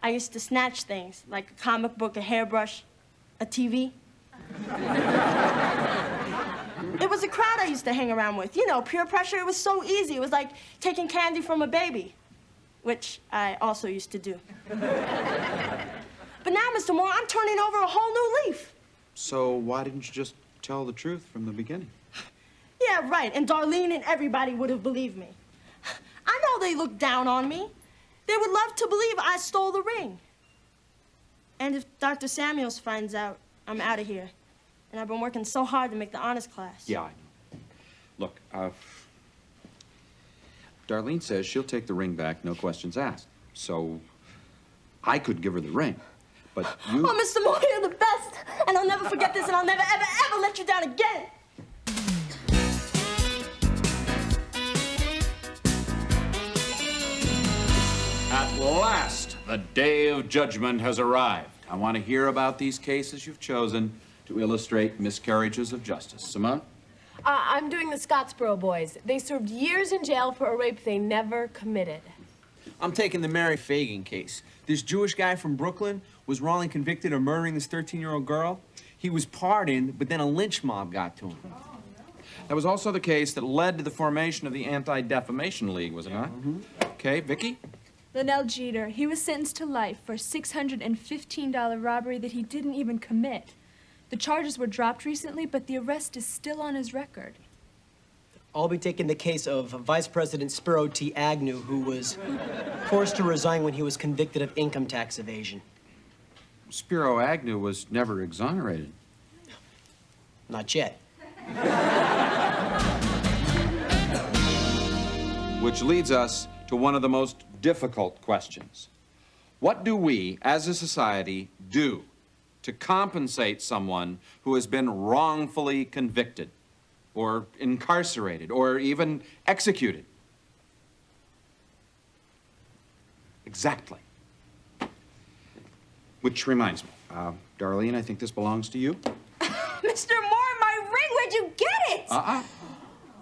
P: I used to snatch things, like a comic book, a hairbrush, a TV. It was a crowd I used to hang around with. You know, peer pressure, it was so easy. It was like taking candy from a baby, which I also used to do. But now, Mr. Moore, I'm turning over a whole new leaf.
W: So why didn't you just tell the truth from the beginning?
P: Yeah, right, and Darlene and everybody would have believed me. I know they look down on me. They would love to believe I stole the ring. And if Dr. Samuels finds out, I'm out of here. And I've been working so hard to make the honors class.
W: Yeah, I know. Look, Darlene says she'll take the ring back, no questions asked. So I could give her the ring, but you...
P: Oh, Mr. Moore, you're the best. And I'll never forget this, and I'll never, ever, ever let you down again.
W: last, the day of judgment has arrived. I want to hear about these cases you've chosen to illustrate miscarriages of justice. Simone?
A: I'm doing the Scottsboro boys. They served years in jail for a rape they never committed.
S: I'm taking the Mary Fagan case. This Jewish guy from Brooklyn was wrongly convicted of murdering this 13-year-old girl. He was pardoned, but then a lynch mob got to him.
W: That was also the case that led to the formation of the Anti-Defamation League, was it not? Okay, Vicky?
F: Linnell Jeter. He was sentenced to life for a $615 robbery that he didn't even commit. The charges were dropped recently, but the arrest is still on his record.
D: I'll be taking the case of Vice President Spiro T. Agnew, who was forced to resign when he was convicted of income tax evasion.
W: Spiro Agnew was never exonerated.
D: Not yet.
W: Which leads us to one of the most difficult questions. What do we, as a society, do to compensate someone who has been wrongfully convicted, or incarcerated, or even executed? Exactly. Which reminds me, Darlene, I think this belongs to you.
H: Mr. Moore, my ring, where'd you get it?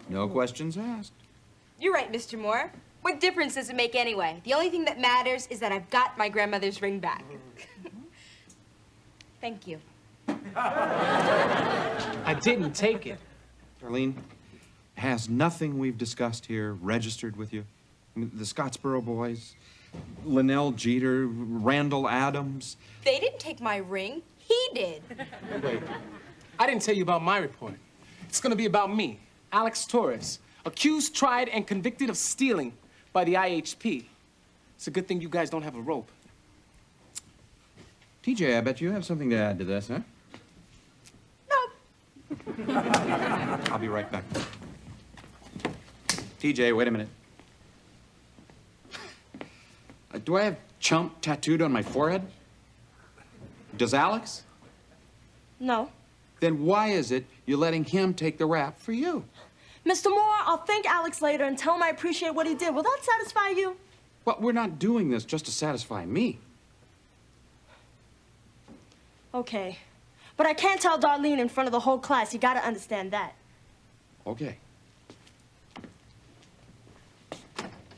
W: No questions asked.
H: You're right, Mr. Moore. What difference does it make anyway? The only thing that matters is that I've got my grandmother's ring back. Thank you.
M: I didn't take it.
W: Darlene, has nothing we've discussed here registered with you? I mean, the Scottsboro boys, Linnell Jeter, Randall Adams.
H: They didn't take my ring. He did.
M: Wait, I didn't tell you about my report. It's gonna be about me, Alex Torres, accused, tried, and convicted of stealing by the IHP. It's a good thing you guys don't have a rope.
W: TJ, I bet you have something to add to this, huh?
H: No.
W: I'll be right back. TJ, wait a minute. Do I have chump tattooed on my forehead? Does Alex?
P: No.
W: Then why is it you're letting him take the rap for you?
P: Mr. Moore, I'll thank Alex later and tell him I appreciate what he did. Will that satisfy you?
W: Well, we're not doing this just to satisfy me.
P: Okay. But I can't tell Darlene in front of the whole class. You gotta understand that.
W: Okay.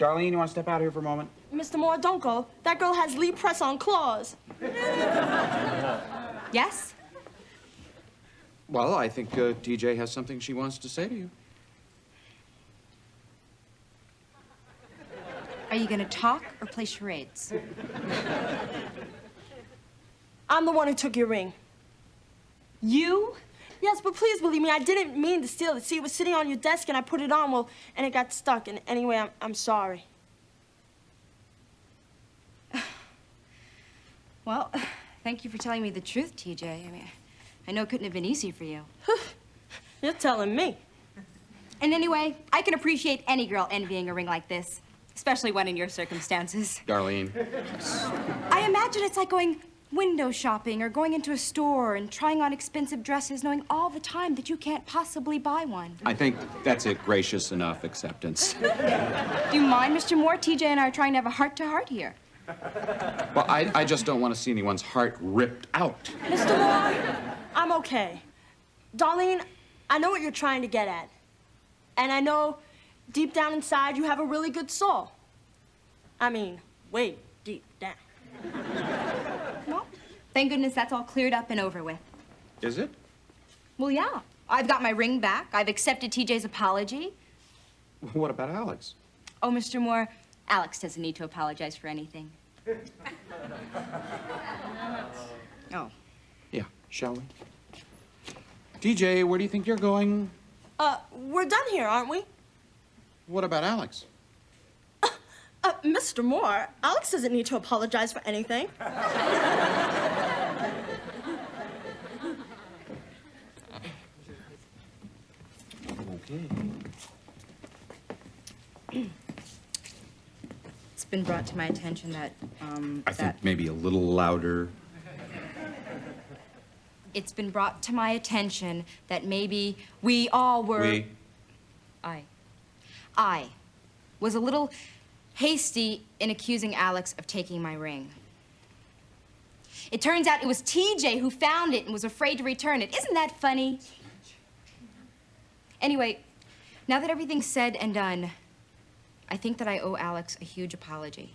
W: Darlene, you want to step out here for a moment?
P: Mr. Moore, don't go. That girl has Lee press-on claws.
H: Yes?
W: Well, I think TJ has something she wants to say to you.
H: Are you gonna talk or play charades?
P: I'm the one who took your ring.
H: You?
P: Yes, but please believe me, I didn't mean to steal it. See, it was sitting on your desk and I put it on, well, and it got stuck. And anyway, I'm sorry.
H: Well, thank you for telling me the truth, TJ. I mean, I know it couldn't have been easy for you.
P: You're telling me.
H: And anyway, I can appreciate any girl envying a ring like this, especially one in your circumstances.
W: Darlene.
H: I imagine it's like going window shopping or going into a store and trying on expensive dresses, knowing all the time that you can't possibly buy one.
W: I think that's a gracious enough acceptance.
H: Do you mind, Mr. Moore? TJ and I are trying to have a heart-to-heart here.
W: Well, I just don't want to see anyone's heart ripped out.
P: Mr. Moore, I'm okay. Darlene, I know what you're trying to get at. And I know deep down inside you have a really good soul. I mean, way deep down.
H: Well, thank goodness that's all cleared up and over with.
W: Is it?
H: Well, yeah. I've got my ring back. I've accepted TJ's apology.
W: What about Alex?
H: Oh, Mr. Moore, Alex doesn't need to apologize for anything. Oh.
W: Yeah, shall we? TJ, where do you think you're going?
P: We're done here, aren't we?
W: What about Alex?
P: Mr. Moore, Alex doesn't need to apologize for anything.
W: Okay.
H: It's been brought to my attention that,
W: I think maybe a little louder.
H: It's been brought to my attention that maybe we all were...
W: We?
H: I was a little hasty in accusing Alex of taking my ring. It turns out it was TJ who found it and was afraid to return it. Isn't that funny? Anyway, now that everything's said and done, I think that I owe Alex a huge apology.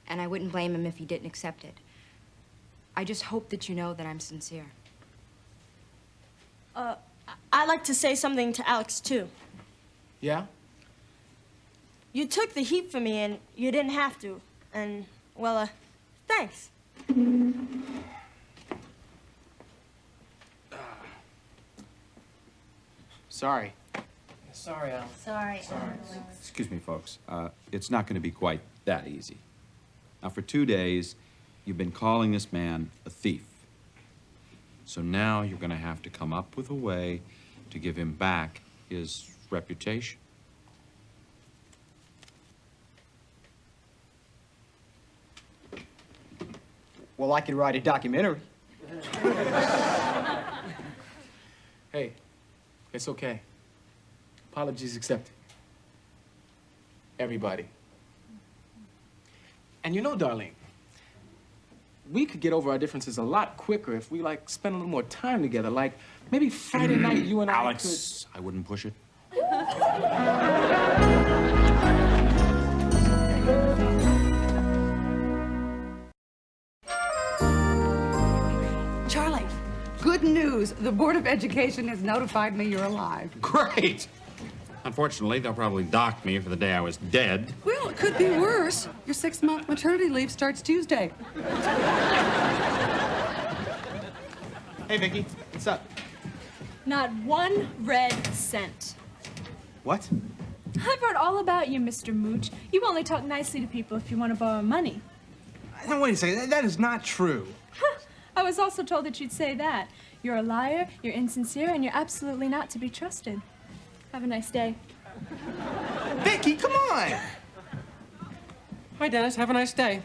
H: And I wouldn't blame him if he didn't accept it. I just hope that you know that I'm sincere.
P: I'd like to say something to Alex, too.
O: Yeah?
P: You took the heat for me, and you didn't have to. And, well, thanks.
O: Sorry.
D: Sorry, Al.
E: Sorry,
J: Excuse me, folks. It's not going to be quite that easy. Now, for 2 days, you've been calling this man a thief. So now you're going to have to come up with a way to give him back his reputation.
G: Well, I could write a documentary.
O: Hey, it's okay. Apologies accepted. Everybody. And you know, Darlene, we could get over our differences a lot quicker if we, like, spend a little more time together. Like, maybe Friday night you and
J: Alex, I wouldn't push it.
T: Charlie, good news. The Board of Education has notified me you're alive.
N: Great! Unfortunately, they'll probably dock me for the day I was dead.
T: Well, it could be worse. Your 6-month maternity leave starts Tuesday.
G: Hey, Vicky, what's up?
F: Not one red cent.
G: What?
F: I've heard all about you, Mr. Mooch. You only talk nicely to people if you want to borrow money.
I: Now, wait a second. That is not true.
F: I was also told that you'd say that. You're a liar, you're insincere, and you're absolutely not to be trusted. Have a nice day.
I: Vicky, come on!
M: Hi, Dennis. Have a nice day.